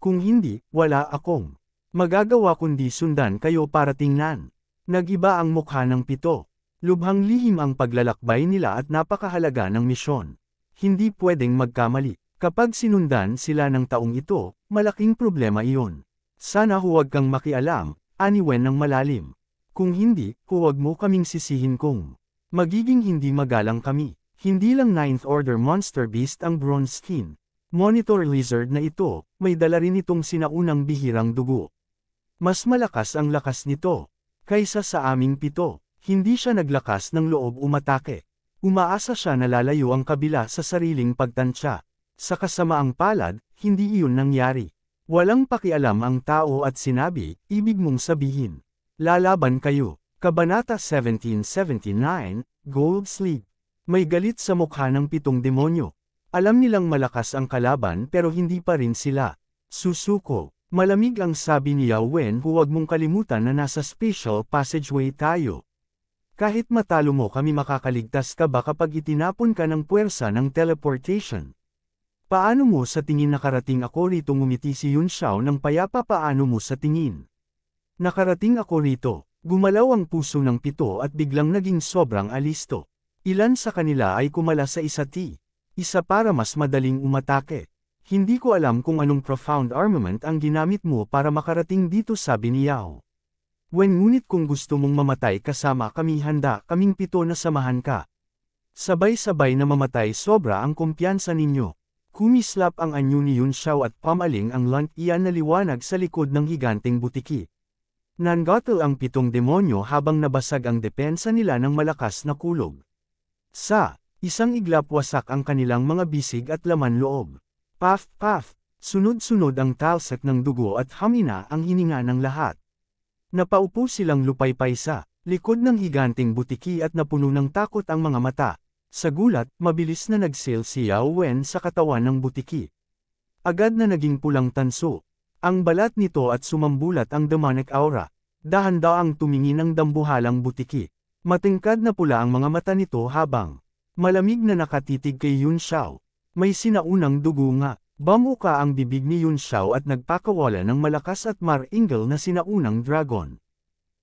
Kung hindi, wala akong magagawa kundi sundan kayo para tingnan. Nagiba ang mukha ng 7. Lubhang lihim ang paglalakbay nila at napakahalaga ng misyon. Hindi pwedeng magkamali. Kapag sinundan sila ng taong ito, malaking problema iyon. Sana huwag kang makialam, ani Wen ng malalim. Kung hindi, huwag mo kaming sisihin kung magiging hindi magalang kami. Hindi lang 9th Order Monster Beast ang bronze skin. Monitor lizard na ito, may dala rin itong sinaunang bihirang dugo. Mas malakas ang lakas nito kaysa sa aming 7. Hindi siya naglakas ng loob umatake. Umaasa siya na lalayo ang kabila sa sariling pagtansya. Sa kasamaang palad, hindi iyon nangyari. Walang pakialam ang tao at sinabi, ibig mong sabihin. Lalaban kayo. Kabanata 1779, Gold Sleeve. May galit sa mukha ng 7 demonyo. Alam nilang malakas ang kalaban pero hindi pa rin sila susuko. Malamig ang sabi ni Yao Wen, huwag mong kalimutan na nasa special passageway tayo. Kahit matalo mo kami, makakaligtas ka ba kapag itinapon ka ng puwersa ng teleportation? Paano mo sa tingin nakarating ako rito? Ngumiti si Yun Xiao ng payapa. Paano mo sa tingin nakarating ako rito? Gumalaw ang puso ng 7 at biglang naging sobrang alisto. Ilan sa kanila ay kumala sa isa para mas madaling umatake. Hindi ko alam kung anong profound armament ang ginamit mo para makarating dito, sabi ni Yao Wen. Ngunit kung gusto mong mamatay kasama kami, handa kaming 7 na samahan ka. Sabay-sabay na mamatay. Sobra ang kumpiyansa ninyo. Kumislap ang anyo ni Yun Xiao at pamaling ang lant iyan na liwanag sa likod ng higanteng butiki. Nanggotl ang 7 demonyo habang nabasag ang depensa nila ng malakas na kulog. Sa isang iglap wasak ang kanilang mga bisig at laman loob. Paf, paf, sunod-sunod ang talsik ng dugo at hamina ang hininga ng lahat. Napaupo silang lupaypay sa likod ng higanteng butiki at napuno ng takot ang mga mata. Sa gulat, mabilis na nagsil si Yao Wen sa katawan ng butiki. Agad na naging pulang tanso ang balat nito at sumambulat ang demonic aura. Dahan-daang tumingin ang dambuhalang butiki. Matingkad na pula ang mga mata nito habang malamig na nakatitig kay Yun Xiao. May sinaunang dugo nga. Bamuka ang bibig ni Yun Xiao at nagpakawala ng malakas at maringal na sinaunang dragon.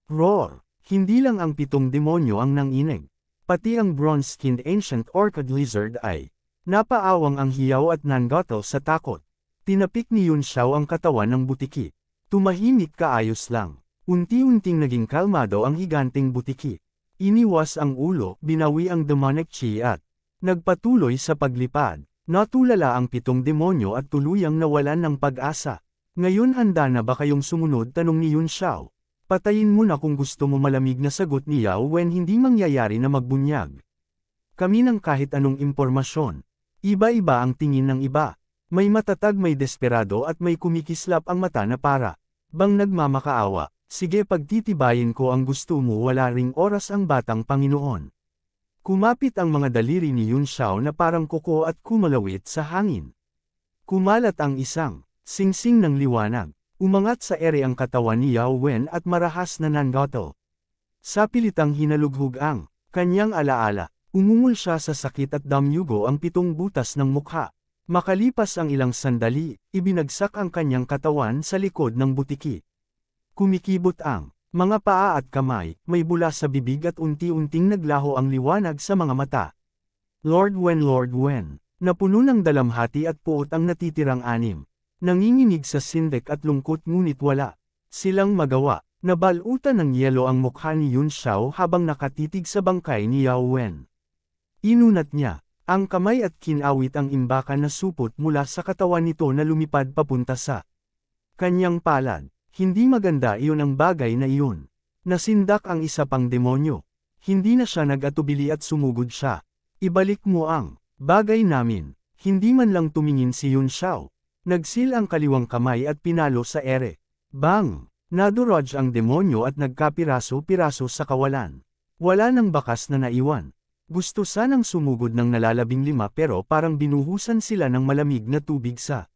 Roar! Hindi lang ang 7 demonyo ang nanginig. Pati ang bronze-skinned ancient orchid lizard ay napaawang ang hiyaw at nanggotl sa takot. Tinapik ni Yun Xiao ang katawan ng butiki. Tumahimik kaayos lang. Unti-unting naging kalmado ang higanteng butiki. Iniwas ang ulo, binawi ang demonic chi at nagpatuloy sa paglipad. Natulala ang 7 demonyo at tuluyang nawalan ng pag-asa. Ngayon handa na ba kayong sumunod? Tanong ni Yun Xiao. Patayin mo na kung gusto mo, malamig na sagot ni Yao Wen, hindi mangyayari na magbunyag. Kami ng kahit anong impormasyon. Iba-iba ang tingin ng iba. May matatag, may desperado at may kumikislap ang mata na para bang nagmamakaawa. Sige, pagtitibayin ko ang gusto mo, wala ring oras ang batang Panginoon. Kumapit ang mga daliri ni Yun Xiao na parang kuko at kumalawit sa hangin. Kumalat ang isang singsing ng liwanag. Umangat sa ere ang katawan ni Yao Wen at marahas na nanggotl. Sa pilitang hinalughog ang kanyang alaala, umungol siya sa sakit at damyugo ang 7 butas ng mukha. Makalipas ang ilang sandali, ibinagsak ang kanyang katawan sa likod ng butiki. Kumikibot ang mga paa at kamay, may bula sa bibig at unti-unting naglaho ang liwanag sa mga mata. Lord Wen, napuno ng dalamhati at puot ang natitirang 6. Nanginginig sa sindik at lungkot ngunit wala silang magawa. Nabalutan ng yelo ang mukha ni Yun Xiao habang nakatitig sa bangkay ni Yao Wen. Inunat niya ang kamay at kinawit ang imbakan na supot mula sa katawan nito na lumipad papunta sa kanyang palad. Hindi maganda iyon ang bagay na iyon. Nasindak ang isa pang demonyo. Hindi na siya nag-atubili at sumugod siya. Ibalik mo ang bagay namin. Hindi man lang tumingin si Yun Xiao. Nagsil ang kaliwang kamay at pinalo sa ere. Bang! Nadurog ang demonyo at nagkapiraso-piraso sa kawalan. Wala nang bakas na naiwan. Gusto sanang sumugod ng nalalabing 5 pero parang binuhusan sila ng malamig na tubig sa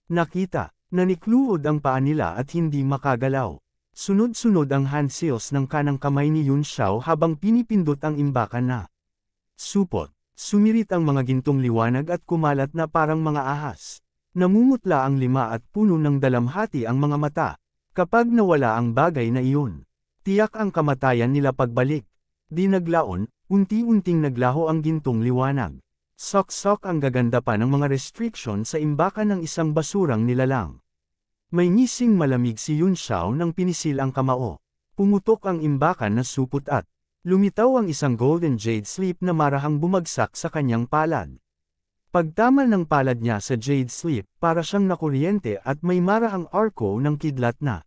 nakita. Nanikluod ang paa nila at hindi makagalaw. Sunod-sunod ang hand seals ng kanang kamay ni Yun Xiao habang pinipindot ang imbakan na supot. Sumirit ang mga gintong liwanag at kumalat na parang mga ahas. Namumutla ang 5 at puno ng dalamhati ang mga mata. Kapag nawala ang bagay na iyon, tiyak ang kamatayan nila pagbalik. Di naglaon, unti-unting naglaho ang gintong liwanag. Sok-sok ang gaganda pa ng mga restriction sa imbakan ng isang basurang nilalang. May ngising malamig si Yun Xiao nang pinisil ang kamao. Pumutok ang imbakan na supot at lumitaw ang isang golden jade sleep na marahang bumagsak sa kanyang palad. Pagtama ng palad niya sa jade sleep, para siyang nakuryente at may marahang arko ng kidlat na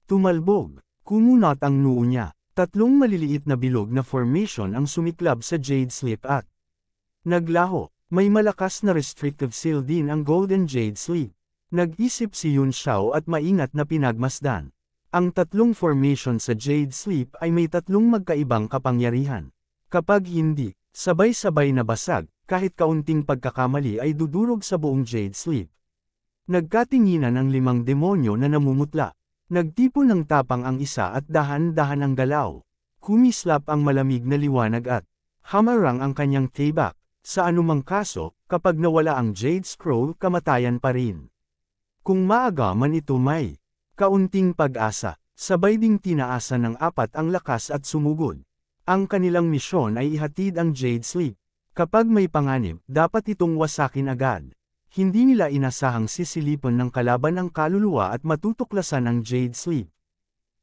tumalbog. Kumunot ang noo niya. 3 maliliit na bilog na formation ang sumiklab sa jade sleep at naglaho. May malakas na restrictive seal din ang golden jade sleep. Nag-isip si Yun Xiao at maingat na pinagmasdan. Ang 3 formation sa jade sleep ay may 3 magkaibang kapangyarihan. Kapag hindi sabay-sabay na basag, kahit kaunting pagkakamali ay dudurog sa buong jade sleep. Nagkatinginan ang 5 demonyo na namumutla. Nagtipon ng tapang ang isa at dahan-dahan ang galaw. Kumislap ang malamig na liwanag at hamarang ang kanyang tibak. Sa anumang kaso, kapag nawala ang jade scroll, kamatayan pa rin. Kung maaga man ito, may kaunting pag-asa. Sabay ding tinaasa ng 4 ang lakas at sumugod. Ang kanilang misyon ay ihatid ang jade sleep. Kapag may panganib, dapat itong wasakin agad. Hindi nila inasahang sisilipon ng kalaban ang kaluluwa at matutuklasan ang jade sleep.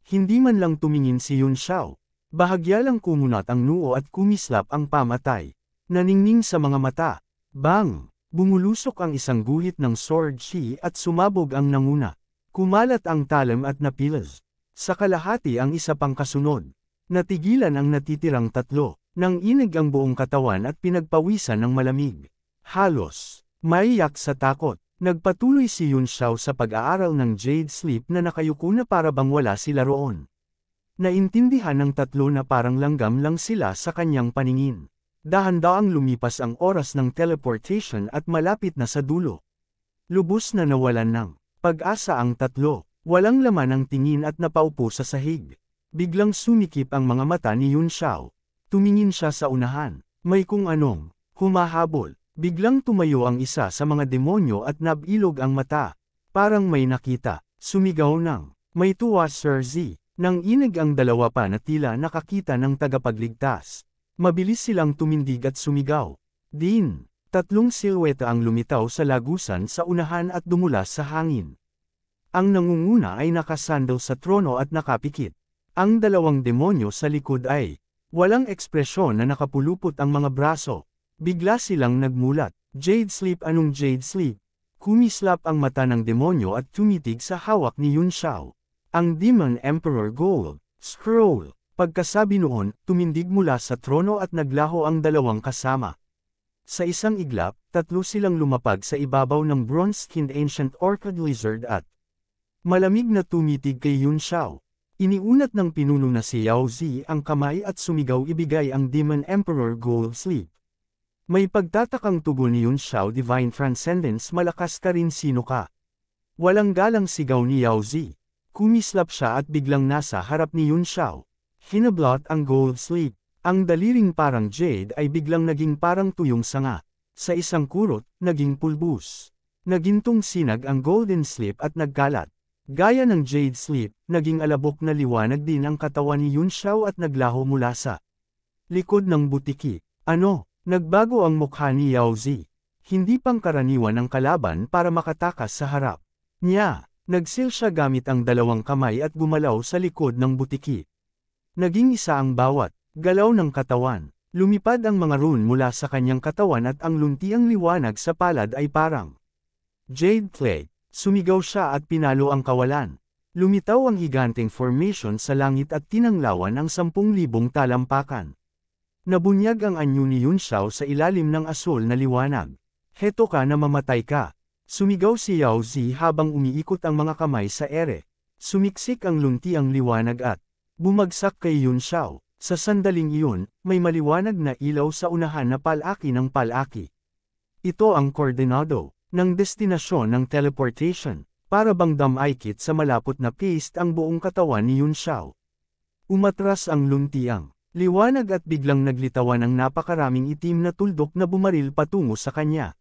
Hindi man lang tumingin si Yun Xiao. Bahagya lang kumunat ang noo at kumislap ang pamatay. Naningning sa mga mata. Bang! Bumulusok ang isang guhit ng sword chi at sumabog ang nanguna. Kumalat ang talim at napilas. Sa kalahati ang isa pang kasunod. Natigilan ang natitirang tatlo. Nang inig ang buong katawan at pinagpawisan ng malamig. Halos, maiyak sa takot. Nagpatuloy si Yun Xiao sa pag-aaral ng Jade Sleep na nakayuko na para bang wala sila roon. Naintindihan ng tatlo na parang langgam lang sila sa kanyang paningin. Dahan-daang lumipas ang oras ng teleportation at malapit na sa dulo. Lubos na nawalan ng pag-asa ang tatlo. Walang laman ang tingin at napaupo sa sahig. Biglang sumikip ang mga mata ni Yun Xiao. Tumingin siya sa unahan. May kung anong humahabol. Biglang tumayo ang isa sa mga demonyo at nabilog ang mata. Parang may nakita. Sumigaw ng may tuwa Sir Z. Nang inig ang dalawa pa na tila nakakita ng tagapagligtas. Mabilis silang tumindig at sumigaw. Din, tatlong silweta ang lumitaw sa lagusan sa unahan at dumulas sa hangin. Ang nangunguna ay nakasandal sa trono at nakapikit. Ang dalawang demonyo sa likod ay walang ekspresyon na nakapulupot ang mga braso. Bigla silang nagmulat. Jade Sleep, anong Jade Sleep? Kumislap ang mata ng demonyo at tumitig sa hawak ni Yun Xiao. Ang Demon Emperor Gold Scroll. Pagkasabi noon, tumindig mula sa trono at naglaho ang dalawang kasama. Sa isang iglap, tatlo silang lumapag sa ibabaw ng bronze-skinned ancient orchid lizard at malamig na tumitig kay Yun Xiao. Iniunat ng pinuno na si Yao Zi ang kamay at sumigaw ibigay ang Demon Emperor Gold Sleep. May pagtatakang tugon ni Yun Xiao, Divine Transcendence, malakas ka rin, sino ka? Walang galang sigaw ni Yao Zi. Kumislap siya at biglang nasa harap ni Yun Xiao. Hinablot ang Gold Sleep. Ang daliring parang jade ay biglang naging parang tuyong sanga. Sa isang kurot, naging pulbus. Nagintong sinag ang Golden Sleep at nagkalat. Gaya ng Jade Sleep, naging alabok na liwanag din ang katawan ni Yun Xiao at naglaho mula sa likod ng butiki. Ano? Nagbago ang mukha ni Yao Zi. Hindi pangkaraniwan ang kalaban para makatakas sa harap niya. Nagsil siya gamit ang dalawang kamay at gumalaw sa likod ng butiki. Naging isa ang bawat galaw ng katawan. Lumipad ang mga rune mula sa kanyang katawan at ang luntiang liwanag sa palad ay parang Jade Clay. Sumigaw siya at pinalo ang kawalan. Lumitaw ang higanteng formation sa langit at tinanglawan ang 10,000 talampakan. Nabunyag ang anyo ni Yun Xiao sa ilalim ng asul na liwanag. Heto ka na mamatay ka. Sumigaw si Yao Zi habang umiikot ang mga kamay sa ere. Sumiksik ang luntiang liwanag at bumagsak kay Yun Xiao. Sa sandaling iyon, may maliwanag na ilaw sa unahan na palaki ng palaki. Ito ang koordinado ng destinasyon ng teleportation. Para bang damaykit sa malapot na paste ang buong katawan ni Yun Xiao. Umatras ang luntiang liwanag at biglang naglitawan ang napakaraming itim na tuldok na bumaril patungo sa kanya.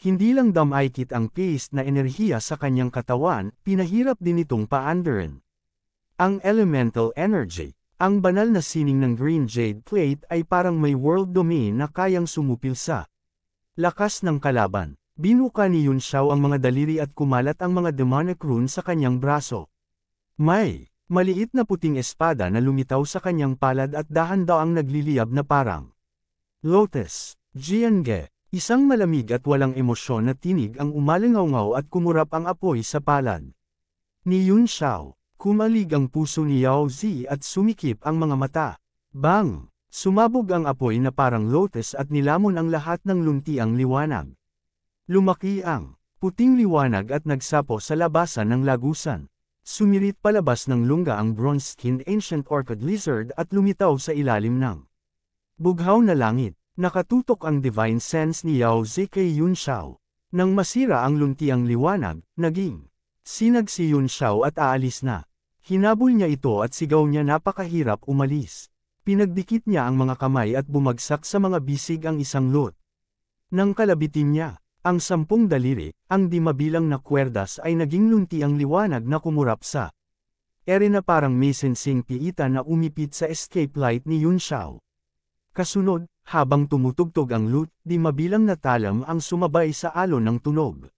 Hindi lang damaykit ang paste na enerhiya sa kanyang katawan, pinahirap din itong paandarin. Ang elemental energy, ang banal na sining ng green jade plate ay parang may world domain na kayang sumupil sa lakas ng kalaban. Binuka ni Yun Xiao ang mga daliri at kumalat ang mga demonic rune sa kanyang braso. May maliit na puting espada na lumitaw sa kanyang palad at dahan-daang nagliliyab na parang lotus. Jiange, isang malamig at walang emosyon na tinig ang umalingaw at kumurap ang apoy sa palad ni Yun Xiao. Kumalig ang puso ni Yao Zi at sumikip ang mga mata. Bang! Sumabog ang apoy na parang lotus at nilamon ang lahat ng luntiang liwanag. Lumaki ang puting liwanag at nagsapo sa labasan ng lagusan. Sumirit palabas ng lungga ang bronze-skinned ancient orchid lizard at lumitaw sa ilalim ng bughaw na langit. Nakatutok ang divine sense ni Yao Zi kay Yun Xiao. Nang masira ang luntiang liwanag, naging sinag si Yun Xiao at aalis na. Hinabol niya ito at sigaw niya napakahirap umalis. Pinagdikit niya ang mga kamay at bumagsak sa mga bisig ang isang lot. Nang kalabitin niya ang 10 daliri, ang di mabilang na kwerdas ay naging luntiang liwanag na kumurap sa ere na parang may sensing piitan na umipit sa escape light ni Yun Xiao. Kasunod, habang tumutugtog ang lute, di mabilang na talam ang sumabay sa alon ng tunog.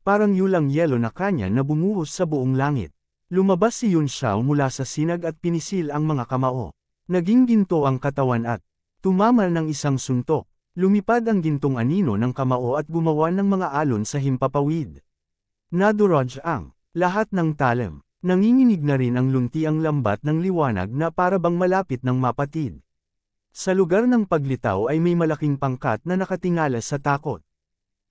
Parang yulang yelo na kanya na bumuhos sa buong langit. Lumabas si Yun Xiao mula sa sinag at pinisil ang mga kamao. Naging ginto ang katawan at tumamal ng isang suntok. Lumipad ang gintong anino ng kamao at gumawa ng mga alon sa himpapawid. Nadurog ang lahat ng talim. Nanginginig na rin ang luntiang lambat ng liwanag na para bang malapit ng mapatid. Sa lugar ng paglitaw ay may malaking pangkat na nakatingala sa takot.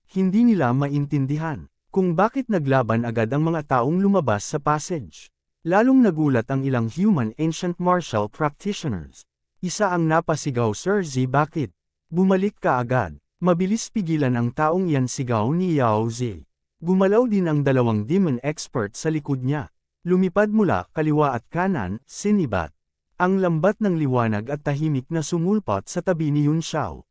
Hindi nila maintindihan kung bakit naglaban agad ang mga taong lumabas sa passage. Lalong nagulat ang ilang human ancient martial practitioners. Isa ang napasigaw, "Sir Z, bakit? Bumalik ka agad." Mabilis pigilan ang taong yan, sigaw ni Yao Zi. Gumalaw din ang dalawang demon expert sa likod niya. Lumipad mula kaliwa at kanan, sinibat. Ang lambat ng liwanag at tahimik na sumulpot sa tabi ni Yun Xiao.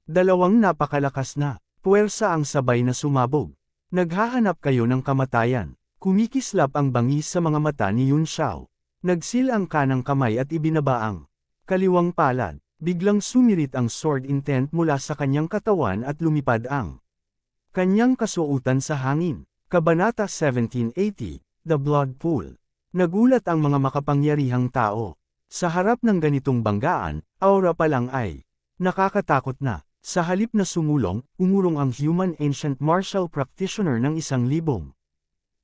Dalawang napakalakas na puwersa ang sabay na sumabog. Naghahanap kayo ng kamatayan. Kumikislap ang bangis sa mga mata ni Yun Xiao. Nagsil ang kanang kamay at ibinaba ang kaliwang palad. Biglang sumirit ang sword intent mula sa kanyang katawan at lumipad ang kanyang kasuotan sa hangin. Kabanata 1780, The Blood Pool. Nagulat ang mga makapangyarihang tao. Sa harap ng ganitong banggaan, aura pa lang ay nakakatakot na. Sa halip na sumulong, umurong ang human ancient martial practitioner ng 1,000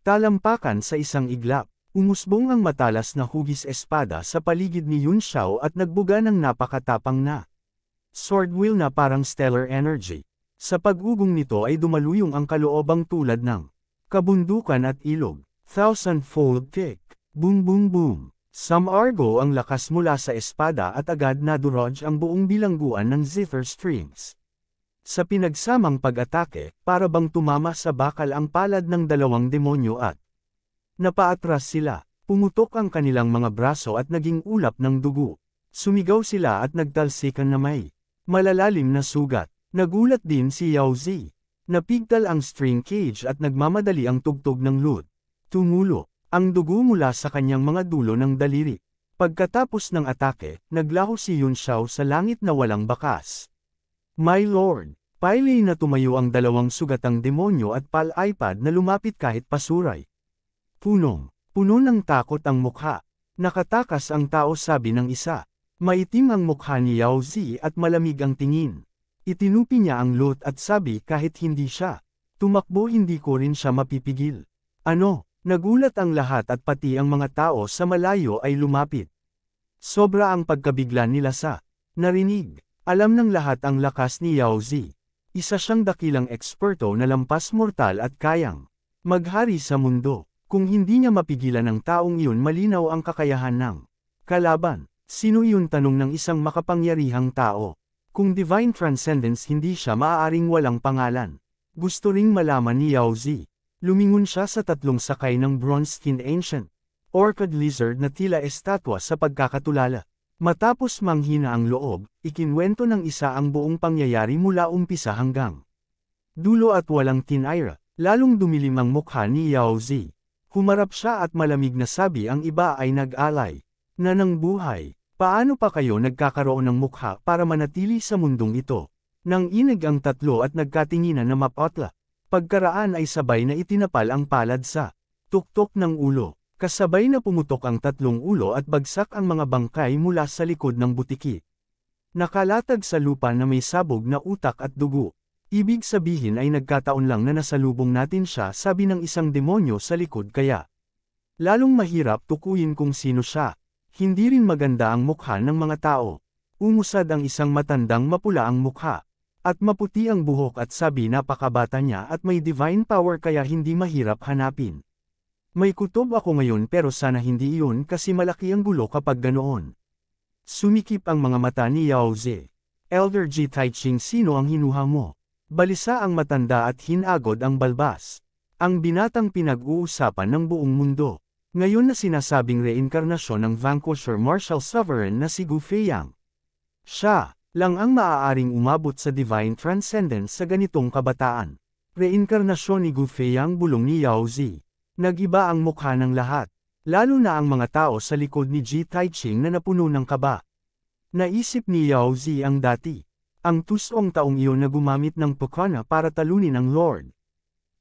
talampakan sa isang iglap. Umusbong ang matalas na hugis espada sa paligid ni Yun Xiao at nagbuga ng napakatapang na sword wheel na parang stellar energy. Sa pag-ugong nito ay dumaluyong ang kaloobang tulad ng kabundukan at ilog. Thousand-fold kick. Boom boom boom. Some argo ang lakas mula sa espada at agad nadurog ang buong bilangguan ng zither strings. Sa pinagsamang pag-atake, para bang tumama sa bakal ang palad ng dalawang demonyo at napaatras sila. Pumutok ang kanilang mga braso at naging ulap ng dugo. Sumigaw sila at nagtalsikan na may malalalim na sugat. Nagulat din si Yao Zi. Napigtal ang string cage at nagmamadali ang tugtog ng lute. Tumulo ang dugo mula sa kanyang mga dulo ng daliri. Pagkatapos ng atake, naglaho si Yun Xiao sa langit na walang bakas. "My lord!" Pailay na tumayo ang dalawang sugatang demonyo at pal-iPad na lumapit kahit pasuray. Puno ng takot ang mukha. Nakatakas ang tao, sabi ng isa. Maitim ang mukha ni Yao Zi at malamig ang tingin. Itinupi niya ang lute at sabi kahit hindi siya tumakbo, hindi ko rin siya mapipigil. Ano? Nagulat ang lahat at pati ang mga tao sa malayo ay lumapit. Sobra ang pagkabigla nila sa narinig. Alam ng lahat ang lakas ni Yao Zi. Isa siyang dakilang eksperto na lampas mortal at kayang maghari sa mundo. Kung hindi niya mapigilan ng taong iyon, malinaw ang kakayahan ng kalaban. Sino iyon, tanong ng isang makapangyarihang tao. Kung divine transcendence, hindi siya maaaring walang pangalan. Gusto ring malaman ni Yao Zi. Lumingon siya sa tatlong sakay ng bronze-skinned ancient orchid lizard na tila estatwa sa pagkakatulala. Matapos manghina ang loob, ikinwento ng isa ang buong pangyayari mula umpisa hanggang dulo at walang tinayra. Lalong dumilim ang mukha ni Yao Zi. Humarap siya at malamig na sabi, ang iba ay nag-alay na ng buhay. Paano pa kayo nagkakaroon ng mukha para manatili sa mundong ito? Nang inig ang tatlo at nagkatinginan na mapotla. Pagkaraan ay sabay na itinapal ang palad sa tuktok ng ulo. Kasabay na pumutok ang tatlong ulo at bagsak ang mga bangkay mula sa likod ng butiki. Nakalatag sa lupa na may sabog na utak at dugo. Ibig sabihin ay nagkataon lang na nasalubong natin siya, sabi ng isang demonyo sa likod, kaya lalong mahirap tukuyin kung sino siya. Hindi rin maganda ang mukha ng mga tao. Umusad ang isang matandang mapula ang mukha. At maputi ang buhok at sabi napakabata niya at may divine power kaya hindi mahirap hanapin. May kutob ako ngayon pero sana hindi iyon kasi malaki ang gulo kapag ganoon. Sumikip ang mga mata ni Yao Zi. Elder Ji Taiching, sino ang hinuha mo? Balisa ang matanda at hinagod ang balbas. Ang binatang pinag-uusapan ng buong mundo. Ngayon na sinasabing reinkarnasyon ng vanquisher martial sovereign na si Gu Feiyang. Siya lang ang maaaring umabot sa divine transcendence sa ganitong kabataan. Reinkarnasyon ni Gu Feiyang, bulong ni Yao Zi. Nag-iba ang mukha ng lahat, lalo na ang mga tao sa likod ni Ji Taiching na napuno ng kaba. Naisip ni Yao Zi ang dati. Ang tusong taong iyon na gumamit ng Pukana para talunin ang Lord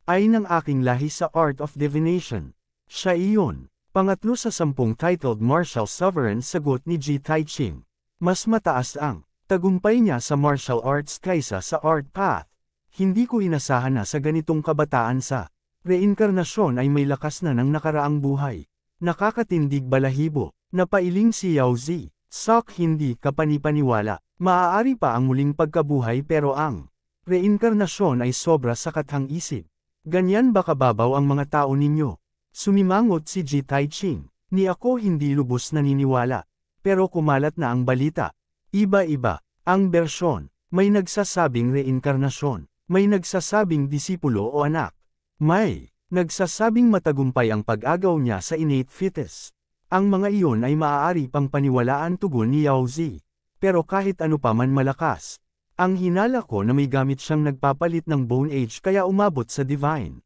ay ng aking lahi sa Art of Divination. Siya iyon. Pangatlo sa 10 titled martial sovereign, sagot ni Ji Taiching. Mas mataas ang Tagumpay niya sa martial arts kaysa sa art path. Hindi ko inasahan na sa ganitong kabataan sa reinkarnasyon ay may lakas na ng nakaraang buhay. Nakakatindig balahibo, napailing si Yao Zi. Sok hindi ka panipaniwala, maaari pa ang muling pagkabuhay pero ang reinkarnasyon ay sobra sa kathang-isip. Ganyan ba kababaw ang mga tao ninyo? Sumimangot si Ji Taiching. Ni ako hindi lubos naniniwala. Pero kumalat na ang balita. Iba-iba ang bersyon. May nagsasabing reinkarnasyon. May nagsasabing disipulo o anak. May nagsasabing matagumpay ang pag-agaw niya sa innate fitness. Ang mga iyon ay maaari pang paniwalaan tugon ni Yao Zi. Pero kahit ano pa man malakas, ang hinala ko na may gamit siyang nagpapalit ng bone age kaya umabot sa divine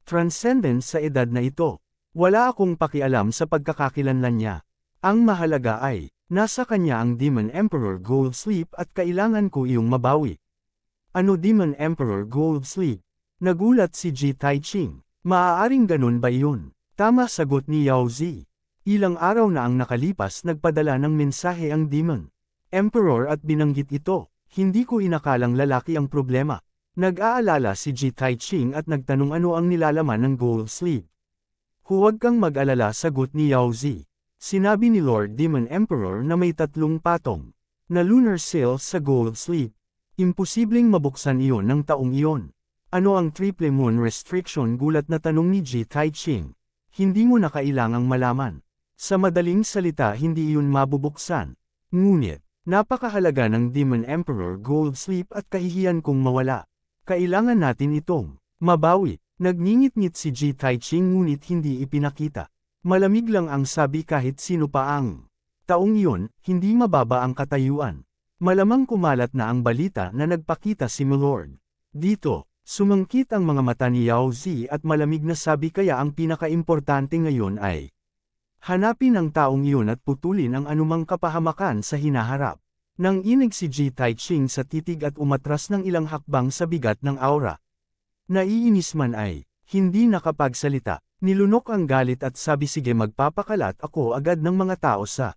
transcendence sa edad na ito. Wala akong pakialam sa pagkakakilanlan niya. Ang mahalaga ay, nasa kanya ang Demon Emperor Gold Sleep at kailangan ko iyong mabawi. Ano Demon Emperor Gold Sleep? Nagulat si Ji Taiching. Maaaring ganun ba yun? Tama sagot ni Yao Zi. Ilang araw na ang nakalipas nagpadala ng mensahe ang Demon Emperor at binanggit ito. Hindi ko inakalang lalaki ang problema. Nag-aalala si Ji Taiching at nagtanong ano ang nilalaman ng Gold Sleep. Huwag kang mag-alala sagot ni Yao Zi. Sinabi ni Lord Demon Emperor na may 3 patong na lunar cells sa Gold Sleep. Imposibleng mabuksan iyon ng taong iyon. Ano ang triple moon restriction gulat na tanong ni Ji Taiching. Hindi mo na kailangang malaman. Sa madaling salita hindi iyon mabubuksan. Ngunit, napakahalaga ng Demon Emperor Gold Sleep at kahihiyan kong mawala. Kailangan natin itong mabawi. Nagngingit-ngit si Ji Taiching ngunit hindi ipinakita. Malamig lang ang sabi kahit sino pa ang taong iyon, hindi mababa ang katayuan. Malamang kumalat na ang balita na nagpakita si Milord. Dito, sumangkit ang mga mata ni Yao Zi at malamig na sabi kaya ang pinakaimportante ngayon ay hanapin ang taong iyon at putulin ang anumang kapahamakan sa hinaharap. Nang inig si Ji Taiching sa titig at umatras ng ilang hakbang sa bigat ng aura. Naiinis man ay, hindi nakapagsalita, nilunok ang galit at sabi sige magpapakalat ako agad ng mga tao sa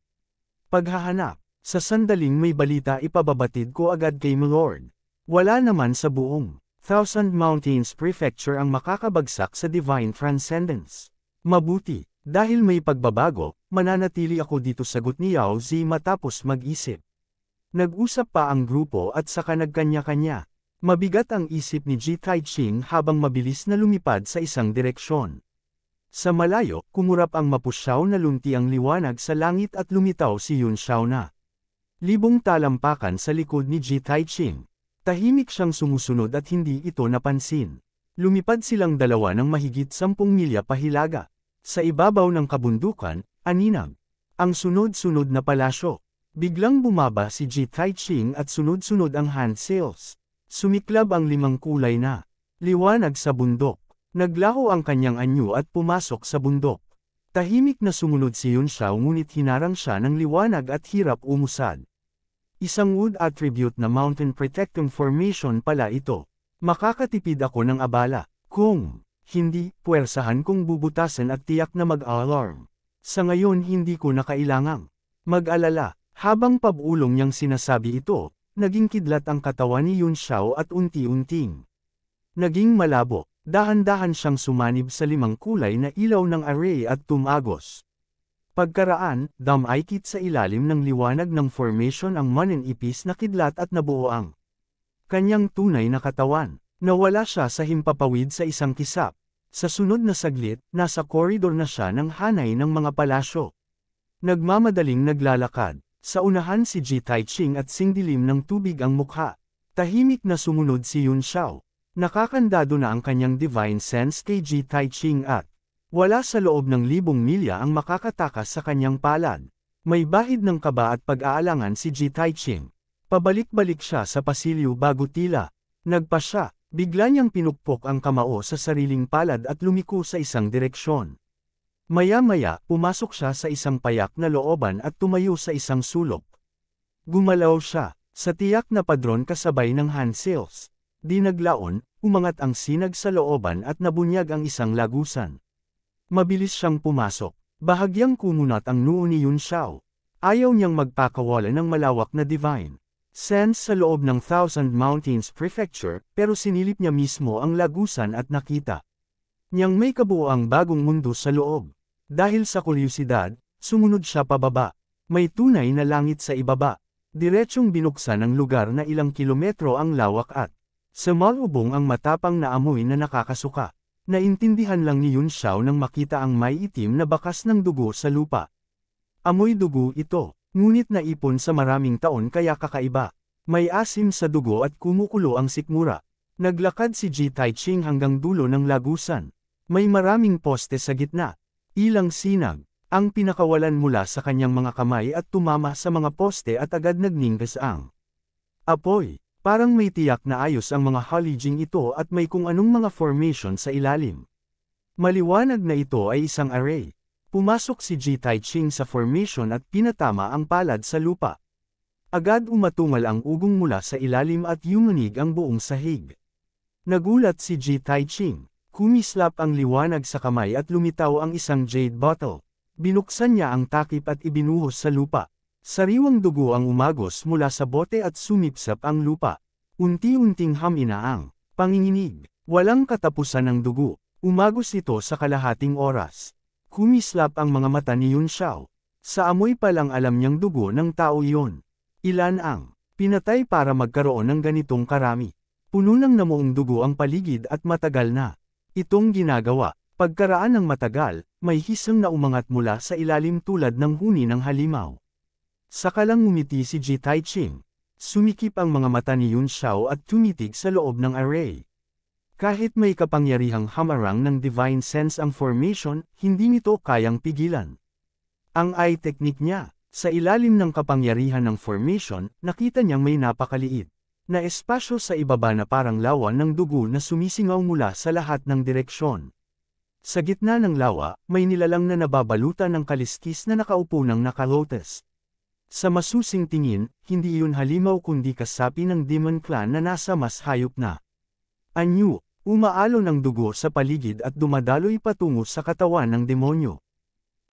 paghahanap. Sa sandaling may balita ipababatid ko agad kay Milord. Wala naman sa buong Thousand Mountains Prefecture ang makakabagsak sa Divine Transcendence. Mabuti, dahil may pagbabago, mananatili ako dito sagot ni Yao Zi matapos mag-isip. Nag-usap pa ang grupo at saka nagkanya-kanya. Mabigat ang isip ni Ji Taiching habang mabilis na lumipad sa isang direksyon. Sa malayo, kumurap ang mapusyaw na lunti ang liwanag sa langit at lumitaw si Yun Xiao na. Libong talampakan sa likod ni Ji Taiching. Tahimik siyang sumusunod at hindi ito napansin. Lumipad silang dalawa ng mahigit 10 milya pahilaga. Sa ibabaw ng kabundukan, aninag ang sunod-sunod na palasyo. Biglang bumaba si Ji Taiching at sunod-sunod ang hand sails. Sumiklab ang 5 kulay na liwanag sa bundok. Naglaho ang kanyang anyo at pumasok sa bundok. Tahimik na sumunod si Yun Xiao ngunit hinarang siya ng liwanag at hirap umusad. Isang wood attribute na mountain protecting formation pala ito. Makakatipid ako ng abala. Kung hindi, puwersahan kong bubutasan at tiyak na mag-alarm. Sa ngayon hindi ko na kailangang mag-alala. Habang pabulong niyang sinasabi ito, naging kidlat ang katawan ni Yun Xiao at unti-unting naging malabo. Dahan-dahan siyang sumanib sa 5 kulay na ilaw ng array at tumagos. Pagkaraan, damaykit sa ilalim ng liwanag ng formation ang mananipis na kidlat at nabuo ang kanyang tunay na katawan. Nawala siya sa himpapawid sa isang kisap. Sa sunod na saglit, nasa koridor na siya ng hanay ng mga palasyo. Nagmamadaling naglalakad. Sa unahan si Ji Taiching at singdilim ng tubig ang mukha. Tahimik na sumunod si Yun Xiao. Nakakandado na ang kanyang divine sense kay Ji Taiching at wala sa loob ng 1,000 milya ang makakatakas sa kanyang palad. May bahid ng kaba at pag-aalangan si Ji Taiching. Pabalik-balik siya sa pasilyo bago tila nagpa siya. Bigla niyang pinukpok ang kamao sa sariling palad at lumiko sa isang direksyon. Maya-maya, pumasok siya sa isang payak na looban at tumayo sa isang sulok. Gumalaw siya, sa tiyak na padron kasabay ng hand sails. Di naglaon, umangat ang sinag sa looban at nabunyag ang isang lagusan. Mabilis siyang pumasok. Bahagyang kumunat ang noo ni Yun Xiao. Ayaw niyang magpakawala ng malawak na divine Sense sa loob ng Thousand Mountains Prefecture, pero sinilip niya mismo ang lagusan at nakita niyang may kabuoang bagong mundo sa loob. Dahil sa kuryusidad, sumunod siya pababa. May tunay na langit sa ibaba. Diretsyong binuksan ang lugar na ilang kilometro ang lawak at sumalubong ang matapang na amoy na nakakasuka. Naintindihan lang ni Yun Xiao nang makita ang may itim na bakas ng dugo sa lupa. Amoy dugo ito, ngunit naipon sa maraming taon kaya kakaiba. May asim sa dugo at kumukulo ang sikmura. Naglakad si Ji Taiching hanggang dulo ng lagusan. May maraming poste sa gitna. Ilang sinag ang pinakawalan mula sa kanyang mga kamay at tumama sa mga poste at agad nagningas ang apoy. Parang may tiyak na ayos ang mga halijing ito at may kung anong mga formation sa ilalim. Maliwanag na ito ay isang array. Pumasok si Ji Taiching sa formation at pinatama ang palad sa lupa. Agad umatungal ang ugong mula sa ilalim at yumunig ang buong sahig. Nagulat si Ji Taiching. Kumislap ang liwanag sa kamay at lumitaw ang isang jade bottle. Binuksan niya ang takip at ibinuhos sa lupa. Sariwang dugo ang umagos mula sa bote at sumipsap ang lupa. Unti-unting hamina ang panginginig. Walang katapusan ng dugo. Umagos ito sa kalahating oras. Kumislap ang mga mata ni Yun Xiao. Sa amoy pa lang alam niyang dugo ng tao iyon. Ilan ang pinatay para magkaroon ng ganitong karami. Puno ng namuong dugo ang paligid at matagal na itong ginagawa. Pagkaraan ng matagal, may hisang na umangat mula sa ilalim tulad ng huni ng halimaw. Saka lang ngumiti si Ji Taiching. Sumikip ang mga mata ni Yun Xiao at tumitig sa loob ng array. Kahit may kapangyarihang hamarang ng divine sense ang formation, hindi nito kayang pigilan ang eye technique niya. Sa ilalim ng kapangyarihan ng formation, nakita niyang may napakaliit na espasyo sa ibaba na parang lawa ng dugo na sumisingaw mula sa lahat ng direksyon. Sa gitna ng lawa, may nilalang na nababalutan ng kaliskis na nakaupo ng nakalotus. Sa masusing tingin, hindi iyon halimaw kundi kasapi ng demon clan na nasa mas hayop na anyo. Umaalo ng dugo sa paligid at dumadaloy patungo sa katawan ng demonyo.